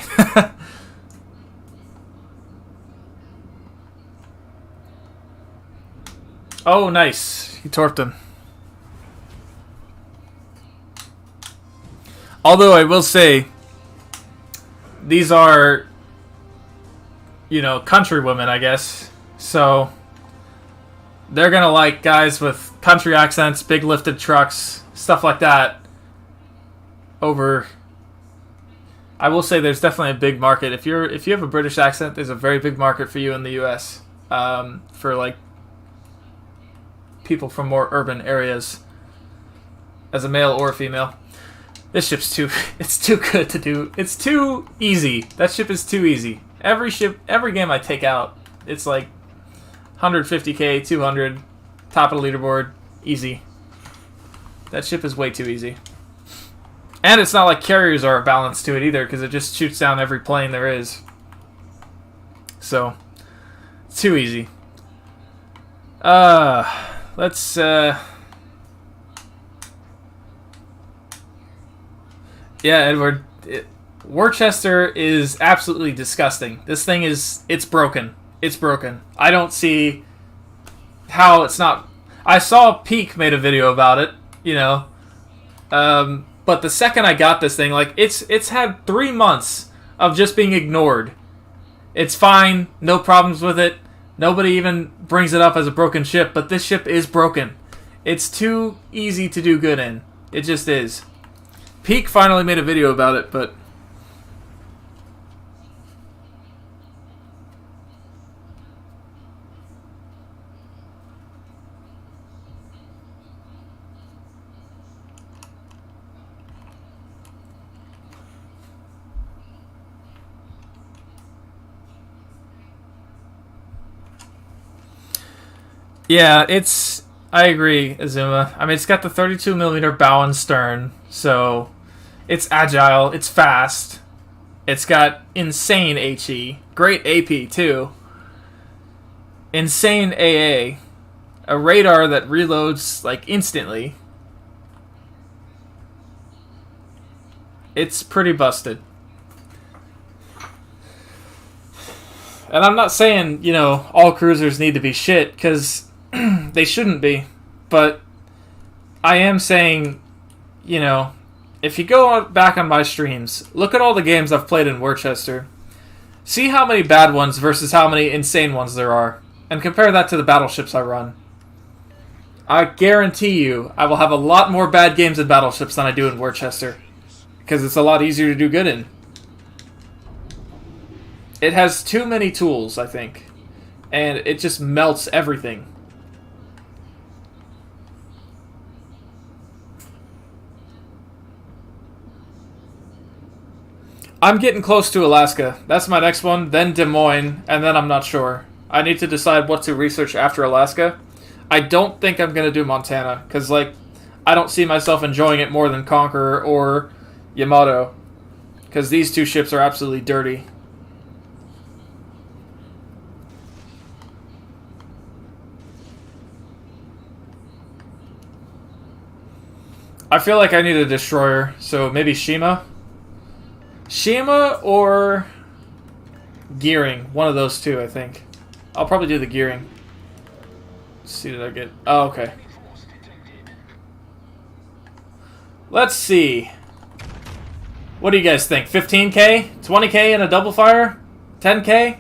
Oh, nice. He torped him. Although I will say, these are, you know, country women, I guess. So, they're gonna like guys with country accents, big lifted trucks, stuff like that, over I will say there's definitely a big market. If you have a British accent, there's a very big market for you in the U.S. For like people from more urban areas, as a male or a female. This ship's it's too good to do. It's too easy. That ship is too easy. Every game I take out, it's like 150k, 200, top of the leaderboard, easy. That ship is way too easy. And it's not like carriers are a balance to it either, because it just shoots down every plane there is. So, it's too easy. Let's, yeah, Edward, Worcester is absolutely disgusting. This thing it's broken. It's broken. I don't see how it's not... I saw Peak made a video about it, you know, but the second I got this thing, like, it's had 3 months of just being ignored. It's fine, no problems with it. Nobody even brings it up as a broken ship, but this ship is broken. It's too easy to do good in. It just is. Peak finally made a video about it, but... yeah, I agree, Azuma. I mean, it's got the 32mm bow and stern, so it's agile, it's fast, it's got insane HE, great AP too, insane AA, a radar that reloads like instantly. It's pretty busted. And I'm not saying, you know, all cruisers need to be shit, because they shouldn't be, but I am saying, you know, if you go back on my streams, look at all the games I've played in Worcester, see how many bad ones versus how many insane ones there are, and compare that to the battleships I run. I guarantee you I will have a lot more bad games in battleships than I do in Worcester, because it's a lot easier to do good in. It has too many tools, I think, and it just melts everything. I'm getting close to Alaska. That's my next one, then Des Moines, and then I'm not sure. I need to decide what to research after Alaska. I don't think I'm going to do Montana, because, like, I don't see myself enjoying it more than Conqueror or Yamato, because these two ships are absolutely dirty. I feel like I need a destroyer, so maybe Shima? Shima or Gearing. One of those two, I think. I'll probably do the Gearing. Let's see, did I get... Oh, okay. Let's see. What do you guys think? 15k? 20k in a double fire? 10k?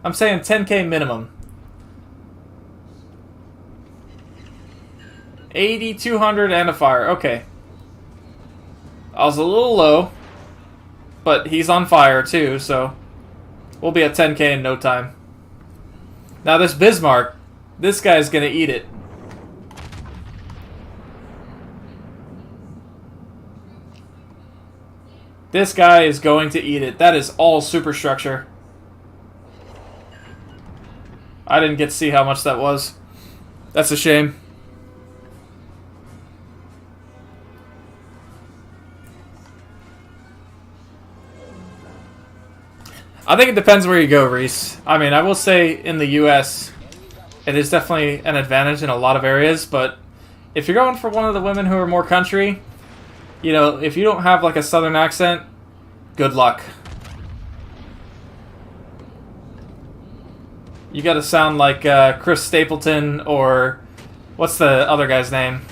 I'm saying 10k minimum. 80, 200, and a fire. Okay. I was a little low, but he's on fire too, so we'll be at 10k in no time. Now this Bismarck, this guy's gonna eat it. This guy is going to eat it. That is all superstructure. I didn't get to see how much that was. That's a shame. I think it depends where you go, Reese. I mean, I will say in the U.S., it is definitely an advantage in a lot of areas, but if you're going for one of the women who are more country, you know, if you don't have like a southern accent, good luck. You gotta sound like Chris Stapleton or what's the other guy's name?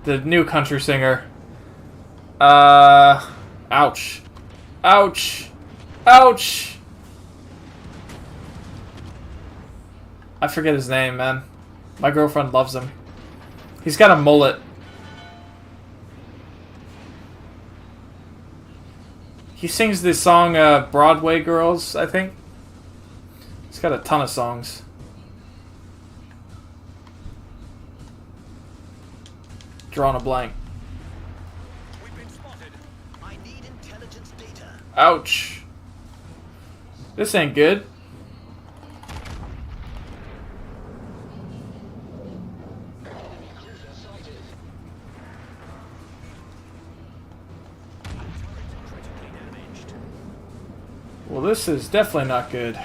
The new country singer. Ouch. Ouch. Ouch! I forget his name, man. My girlfriend loves him. He's got a mullet. He sings this song, Broadway Girls, I think. He's got a ton of songs. Drawing a blank. We've been spotted. I need intelligence data. Ouch. This ain't good. Critically damaged. Well, this is definitely not good.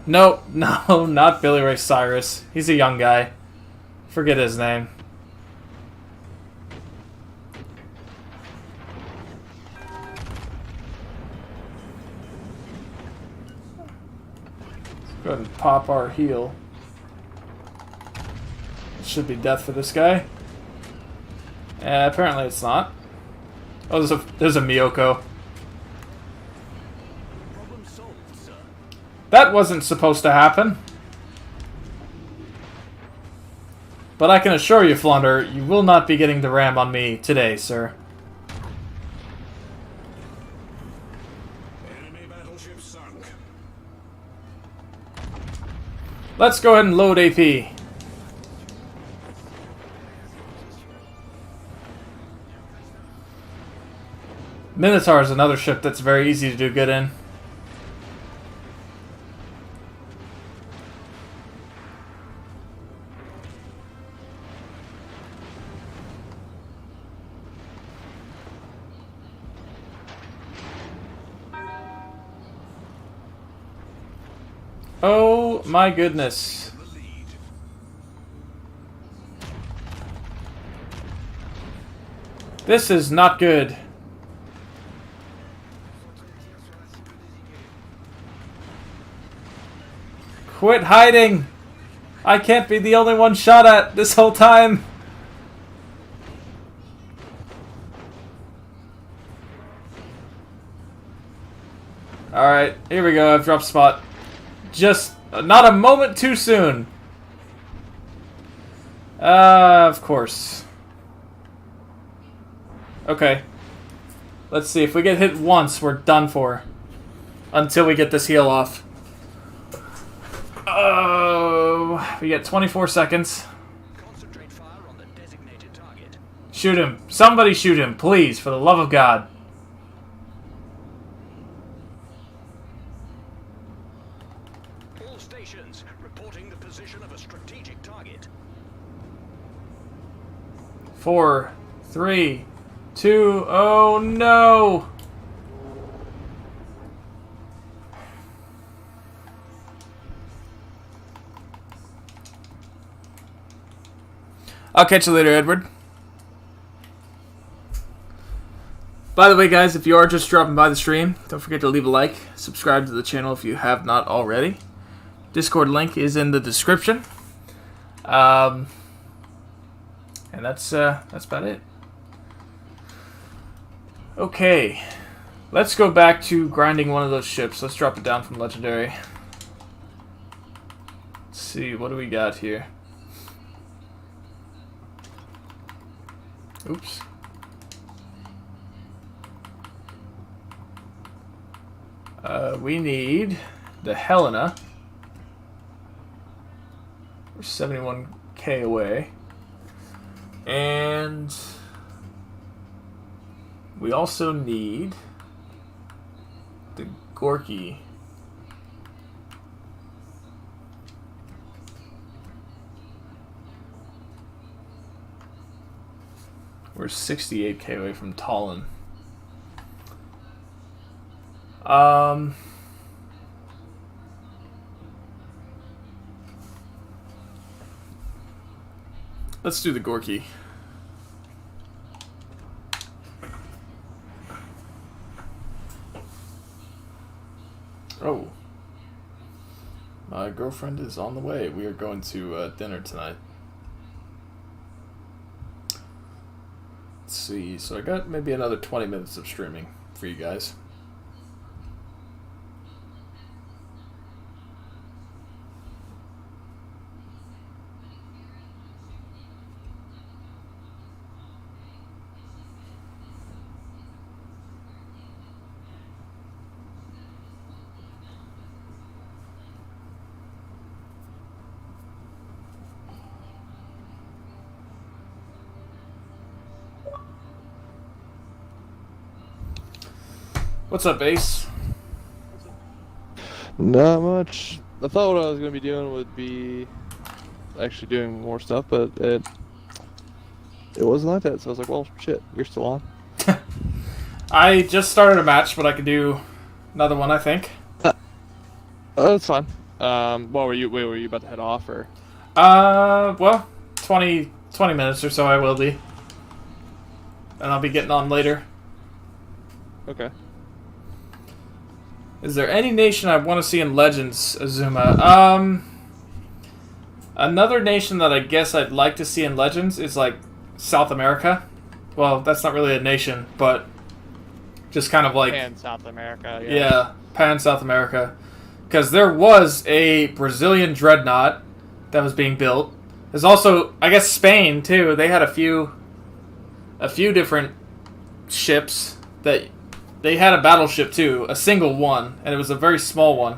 No, no, not Billy Ray Cyrus. He's a young guy. Forget his name. Go ahead and pop our heal. It should be death for this guy. Apparently it's not. Oh, there's a Miyoko. Problem solved, sir. That wasn't supposed to happen. But I can assure you, Flounder, you will not be getting the ram on me today, sir. Enemy battleship sunk. Let's go ahead and load AP. Minotaur is another ship that's very easy to do good in. Oh my goodness. The lead. This is not good. Quit hiding! I can't be the only one shot at this whole time! Alright, here we go, I've dropped spot. Just not a moment too soon. Of course. Okay. Let's see, if we get hit once, we're done for. Until we get this heal off. Oh, we get 24 seconds. Concentrate fire on the designated target. Shoot him. Somebody shoot him, please, for the love of God. All stations reporting the position of a strategic target. 4, 3, 2, oh no! I'll catch you later, Edward. By the way, guys, if you are just dropping by the stream, don't forget to leave a like, subscribe to the channel if you have not already. Discord link is in the description. And that's about it. Okay, let's go back to grinding one of those ships. Let's drop it down from legendary. Let's see, what do we got here? Oops. We need the Helena. We're 71k away. And we also need the Gorky. We're 68k away from Tallin. Let's do the Gorky. Oh. My girlfriend is on the way. We are going to dinner tonight. Let's see. So I got maybe another 20 minutes of streaming for you guys. What's up, Ace? Not much. I thought what I was going to be doing would be actually doing more stuff, but it wasn't like that. So I was like, well, shit, you're still on. I just started a match, but I could do another one, I think. That's fine. What were you? Wait, were you about to head off or? Well, 20 minutes or so I will be. And I'll be getting on later. Okay. Is there any nation I want to see in Legends, Azuma? Another nation that I guess I'd like to see in Legends is, like, South America. Well, that's not really a nation, but just kind of like... Pan South America, yeah. Yeah, Pan South America. Because there was a Brazilian dreadnought that was being built. There's also, I guess, Spain, too. They had a few different ships that... They had a battleship, too. A single one. And it was a very small one.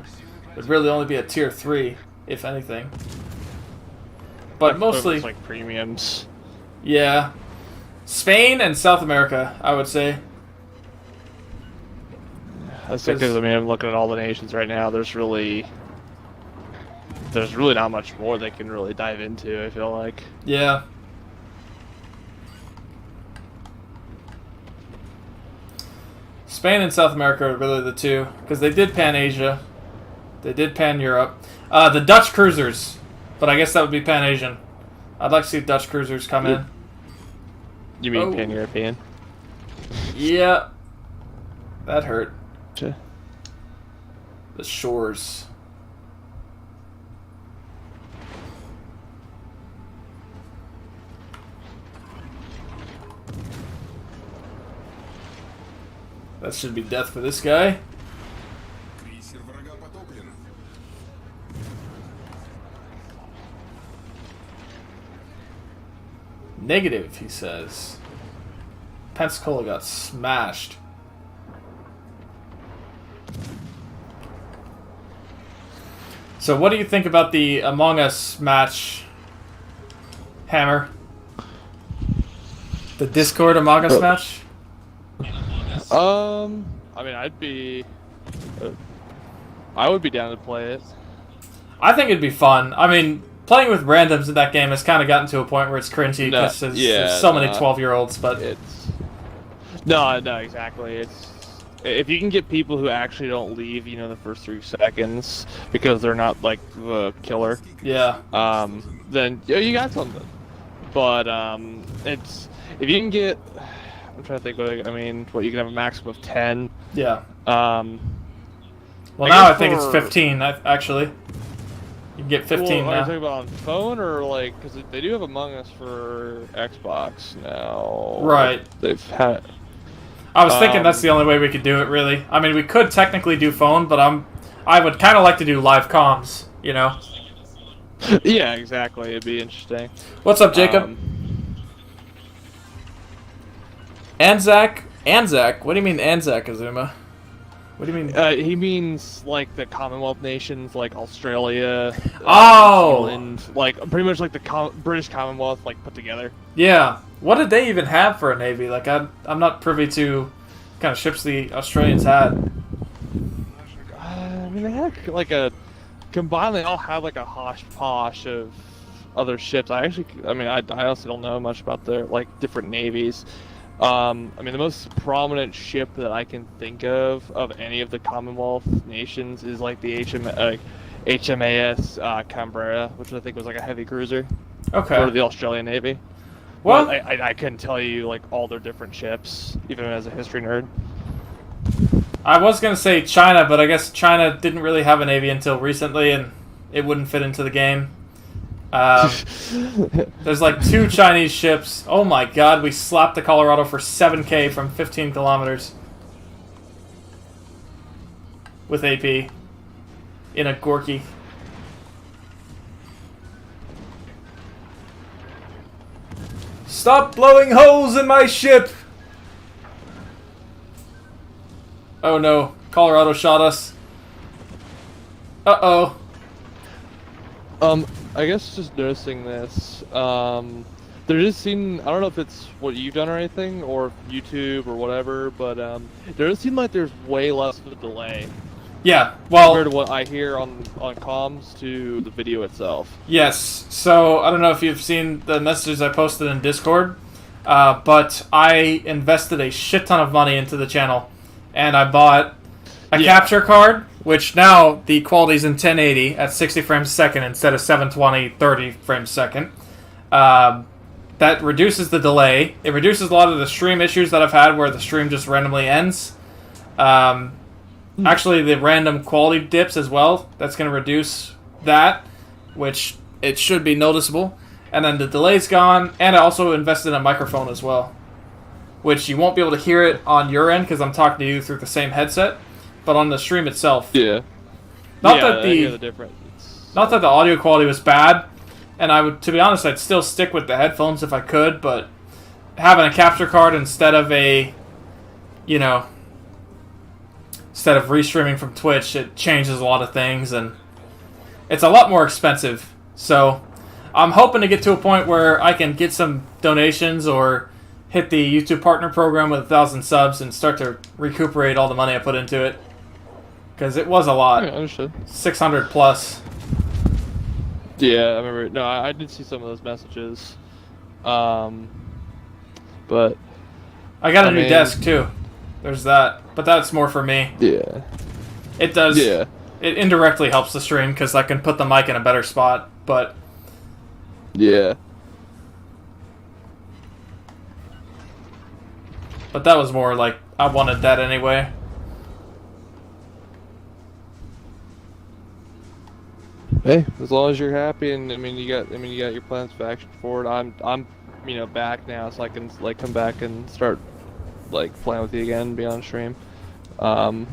It would really only be a tier 3, if anything. But mostly... It's like premiums. Yeah. Spain and South America, I would say. That's because, I mean, I'm looking at all the nations right now. There's really not much more they can really dive into, I feel like. Yeah. Spain and South America are really the two, because they did pan Asia, they did pan Europe. The Dutch cruisers, but I guess that would be pan Asian. I'd like to see Dutch cruisers come in. You mean pan-European? Yeah, that hurt. Sure. The shores. That should be death for this guy. Negative, he says. Pensacola got smashed. So what do you think about the Among Us match, Hammer? The Discord Among Us match? I mean, I would be down to play it. I think it'd be fun. I mean, playing with randoms in that game has kind of gotten to a point where it's cringy because there's so many 12-year-olds. But no, exactly. It's if you can get people who actually don't leave, the first 3 seconds because they're not like the killer. Yeah. Then you got something. But it's if you can get. I'm trying to think. I mean, you can have a maximum of 10. Yeah. Well, now I think it's 15. Actually, you can get 15 now. Are you now. talking about on phone or like? Because they do have Among Us for Xbox now. Right. They've had. I was thinking that's the only way we could do it. Really. I mean, we could technically do phone, but I would kind of like to do live comms. Yeah, exactly. It'd be interesting. What's up, Jacob? Anzac? What do you mean Anzac, Azuma? What do you mean? He means like the Commonwealth nations, like Australia, Oh! New Zealand, like pretty much like the British Commonwealth, like put together. Yeah. What did they even have for a navy? Like, I'm not privy to what kind of ships the Australians had. I mean, they had like a combined. They all had like a hodgepodge of other ships. I honestly don't know much about their like different navies. I mean, the most prominent ship that I can think of any of the Commonwealth nations is like the HMAS Canberra, which I think was like a heavy cruiser. Okay. For the Australian Navy. Well, I couldn't tell you like all their different ships, even as a history nerd. I was going to say China, but I guess China didn't really have a navy until recently, and it wouldn't fit into the game. There's like 2 Chinese ships. Oh my god, we slapped the Colorado for 7k from 15 kilometers. With AP. In a Gorky. Stop blowing holes in my ship! Oh no, Colorado shot us. Uh-oh. I guess just noticing this, There just seem, I don't know if it's what you've done or anything, or YouTube or whatever, but there does seem like there's way less of a delay Yeah, well, compared to what I hear on comms to the video itself. yes. So I don't know if you've seen the messages I posted in Discord, but I invested a shit ton of money into the channel, and I bought a capture card, which now the quality's in 1080 at 60 frames a second instead of 720 30 frames a second. That reduces the delay. It reduces a lot of the stream issues that I've had where the stream just randomly ends. Actually, the random quality dips as well. That's going to reduce that, which it should be noticeable. And then the delay's gone, and I also invested in a microphone as well, which you won't be able to hear it on your end because I'm talking to you through the same headset, but on the stream itself. Yeah. Not yeah, that I hear the difference. not that the audio quality was bad, and I would, to be honest, I'd still stick with the headphones if I could, but having a capture card instead of instead of restreaming from Twitch, it changes a lot of things, and it's a lot more expensive. So I'm hoping to get to a point where I can get some donations or hit the YouTube partner program with 1,000 subs and start to recuperate all the money I put into it. Because it was a lot. Yeah, understood. 600 plus. Yeah, I remember. No, I did see some of those messages. But I got a new desk too. There's that. But that's more for me. Yeah. It does. Yeah. It indirectly helps the stream because I can put the mic in a better spot. But Yeah. that was more like I wanted that anyway. Hey, as long as you're happy, and you got your plans of action for it. I'm back now, so I can like come back and start like playing with you again, be on stream. And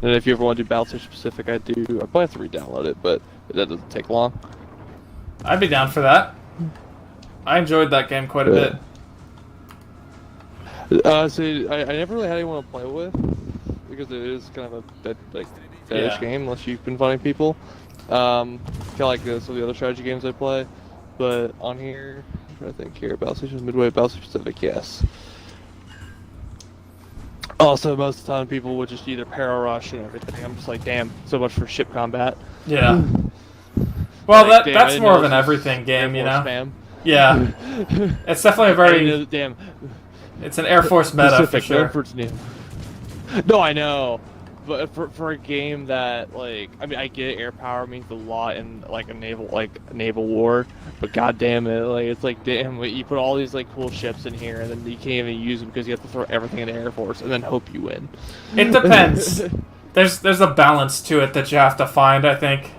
if you ever want to do Battle Station Pacific, I probably have to re-download it, but that doesn't take long. I'd be down for that. I enjoyed that game quite a bit. So I never really had anyone to play with because it is kind of a deadish game unless you've been finding people. Kind of like some of the other strategy games I play, but on here, I'm trying to think here, Battle Station Midway, Battle Station Pacific, yes. Also, most of the time people would just either para rush and everything. I'm just like, damn, so much for ship combat. Yeah. Well, Like, damn, that's more of an everything game, you know. Spam. Yeah. It's definitely a very. Damn. It's an Air Force meta Pacific, for sure. No, I know, but for a game that I get air power means a lot in like a naval war, but goddamn it, it's like damn, you put all these cool ships in here and then you can't even use them because you have to throw everything in Air Force and then hope you win. It depends. There's a balance to it that you have to find, I think,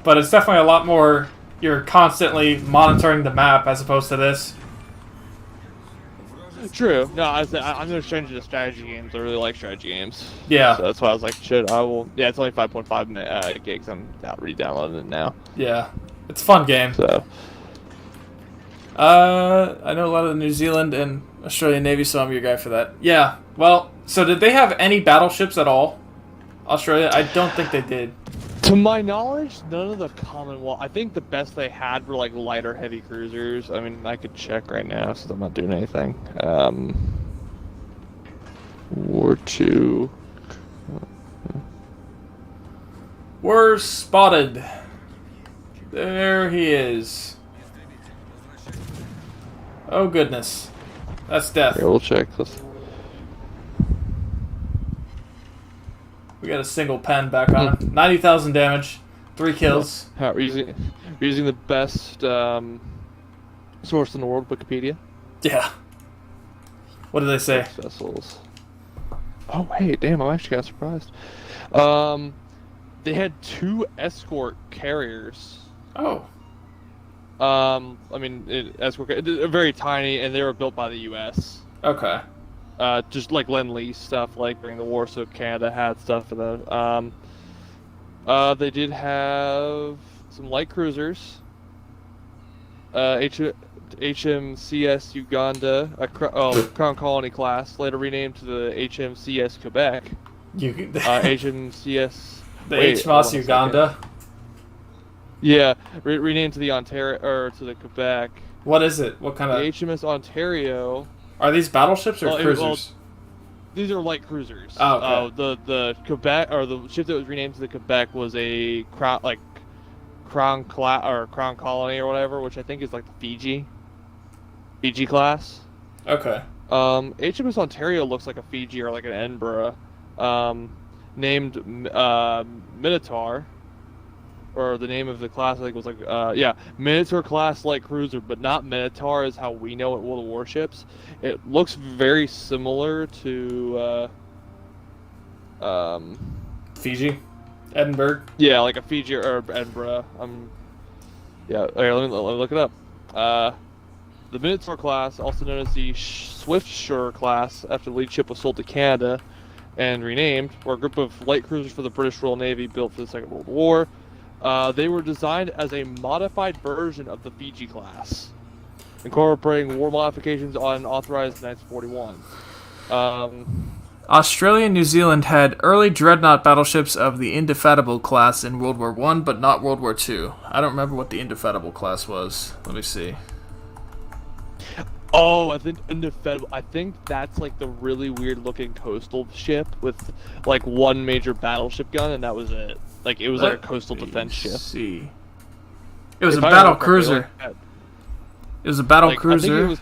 but it's definitely a lot more. You're constantly monitoring the map as opposed to this. True. No, I'm no stranger to strategy games. I really like strategy games. Yeah. So that's why I was like, shit, I will. Yeah, it's only 5.5 gigs. I'm re-downloading it now. Yeah. It's a fun game. So. I know a lot of the New Zealand and Australian Navy, so I'm your guy for that. Yeah. Well, so did they have any battleships at all? Australia? I don't think they did. To my knowledge, none of the Commonwealth. I think the best they had were lighter heavy cruisers. I mean, I could check right now since I'm not doing anything. War 2. We're spotted. There he is. Oh goodness. That's death. Here, we'll check this. We got a single pen back on. 90,000 damage. 3 kills. We're using the best source in the world, Wikipedia. Yeah. What did they say? Vessels. Oh wait, damn! I'm actually kind of surprised. They had 2 escort carriers. Oh. They're very tiny, and they were built by the U.S. Okay. Just like Lend-Lease stuff, during the war, so Canada had stuff for them. They did have some light cruisers. HMCS Uganda, Crown Colony class, later renamed to the HMCS Quebec. The HMCS. HMAS Uganda. Yeah, renamed to the Ontario or to the Quebec. What is it? What kind The of... HMS Ontario. Are these battleships or Well, cruisers? These are light cruisers. Oh, okay. The Quebec or the ship that was renamed to the Quebec was a Crown Colony or whatever, which I think is like the Fiji class. Okay. HMS Ontario looks like a Fiji or like an Edinburgh, named Minotaur, or the name of the class I think was like Minotaur class light cruiser, but not Minotaur is how we know it World of Warships. It looks very similar to Fiji? Edinburgh? yeah, like a Fiji or Edinburgh. Yeah, okay, let me look it up. The Minotaur class, also known as the Swiftsure class, after the lead ship was sold to Canada and renamed, were a group of light cruisers for the British Royal Navy built for the Second World War. They were designed as a modified version of the Fiji class, incorporating war modifications on authorized in 1941. Australia and New Zealand had early dreadnought battleships of the Indefatigable class in World War I, but not World War II. I don't remember what the Indefatigable class was. Let me see. Oh, I think that's like the really weird looking coastal ship with like one major battleship gun, and that was it. Like it was like a coastal defense ship. See. It was If a I battle remember correctly, cruiser. like, It was a battle like, cruiser.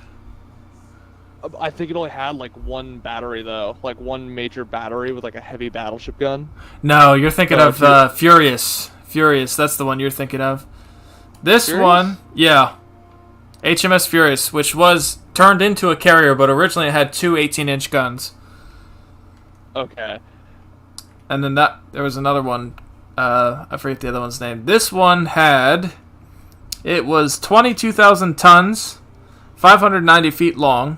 I think it only had like one battery though, like one major battery with like a heavy battleship gun. No, you're thinking Oh, of Furious. Furious, that's the one you're thinking of. This Furious? one, yeah. HMS Furious, which was turned into a carrier, but originally it had two 18-inch guns. Okay. And then there was another one. I forget the other one's name. This one it was 22,000 tons, 590 feet long,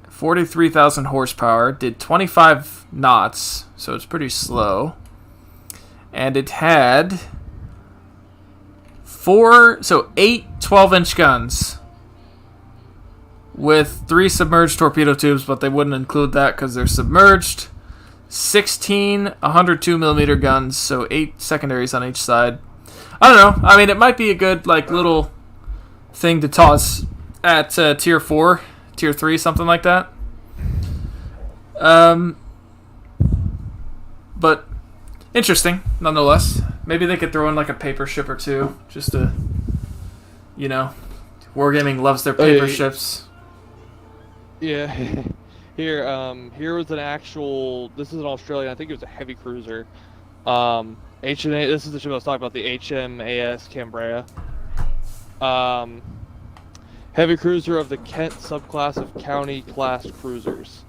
43,000 horsepower, did 25 knots, so it's pretty slow. And it had eight 12-inch guns with 3 submerged torpedo tubes, but they wouldn't include that because they're submerged. 16 102mm guns, so 8 secondaries on each side. I don't know. I mean, it might be a good little thing to toss at tier 4, tier 3, something like that. But interesting, nonetheless. Maybe they could throw in like a paper ship or two, just to, Wargaming loves their paper ships. Yeah. Here was an actual. This is an Australian. I think it was a heavy cruiser. This is the ship I was talking about. The HMAS Canberra. Heavy cruiser of the Kent subclass of county class cruisers.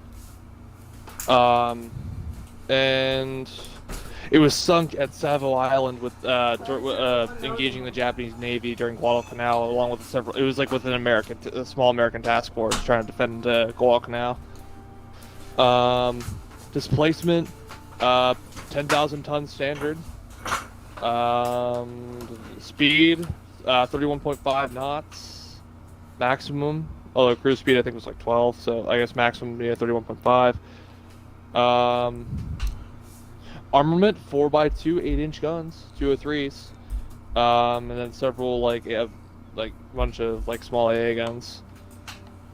And it was sunk at Savo Island with engaging the Japanese Navy during Guadalcanal, along with several. It was like with a small American task force trying to defend Guadalcanal. Displacement, 10,000 tons standard. Speed, 31.5 knots. Maximum, although cruise speed I think was like 12, so I guess maximum 31.5. Armament 4x2 8-inch guns, 203s, and then several bunch of small AA guns.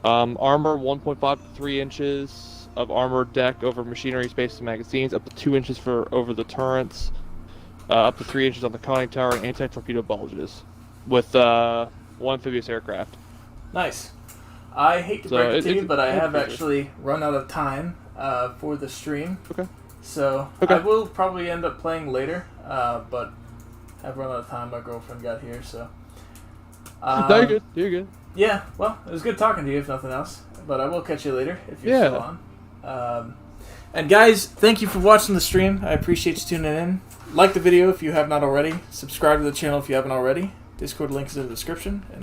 Armor 1.5 to 3 inches of armored deck over machinery, space, and magazines, up to 2 inches over the turrets, up to 3 inches on the conning tower, and anti-torpedo bulges, with one amphibious aircraft. Nice. I hate to break it to you, but I have actually run out of time for the stream. Okay. So I will probably end up playing later, but I've run out of time. My girlfriend got here, so. No, you're good. You're good. Yeah, well, it was good talking to you, if nothing else. But I will catch you later if you're still on. And guys, thank you for watching the stream. I appreciate you tuning in. Like the video if you have not already. Subscribe to the channel if you haven't already. Discord link is in the description. And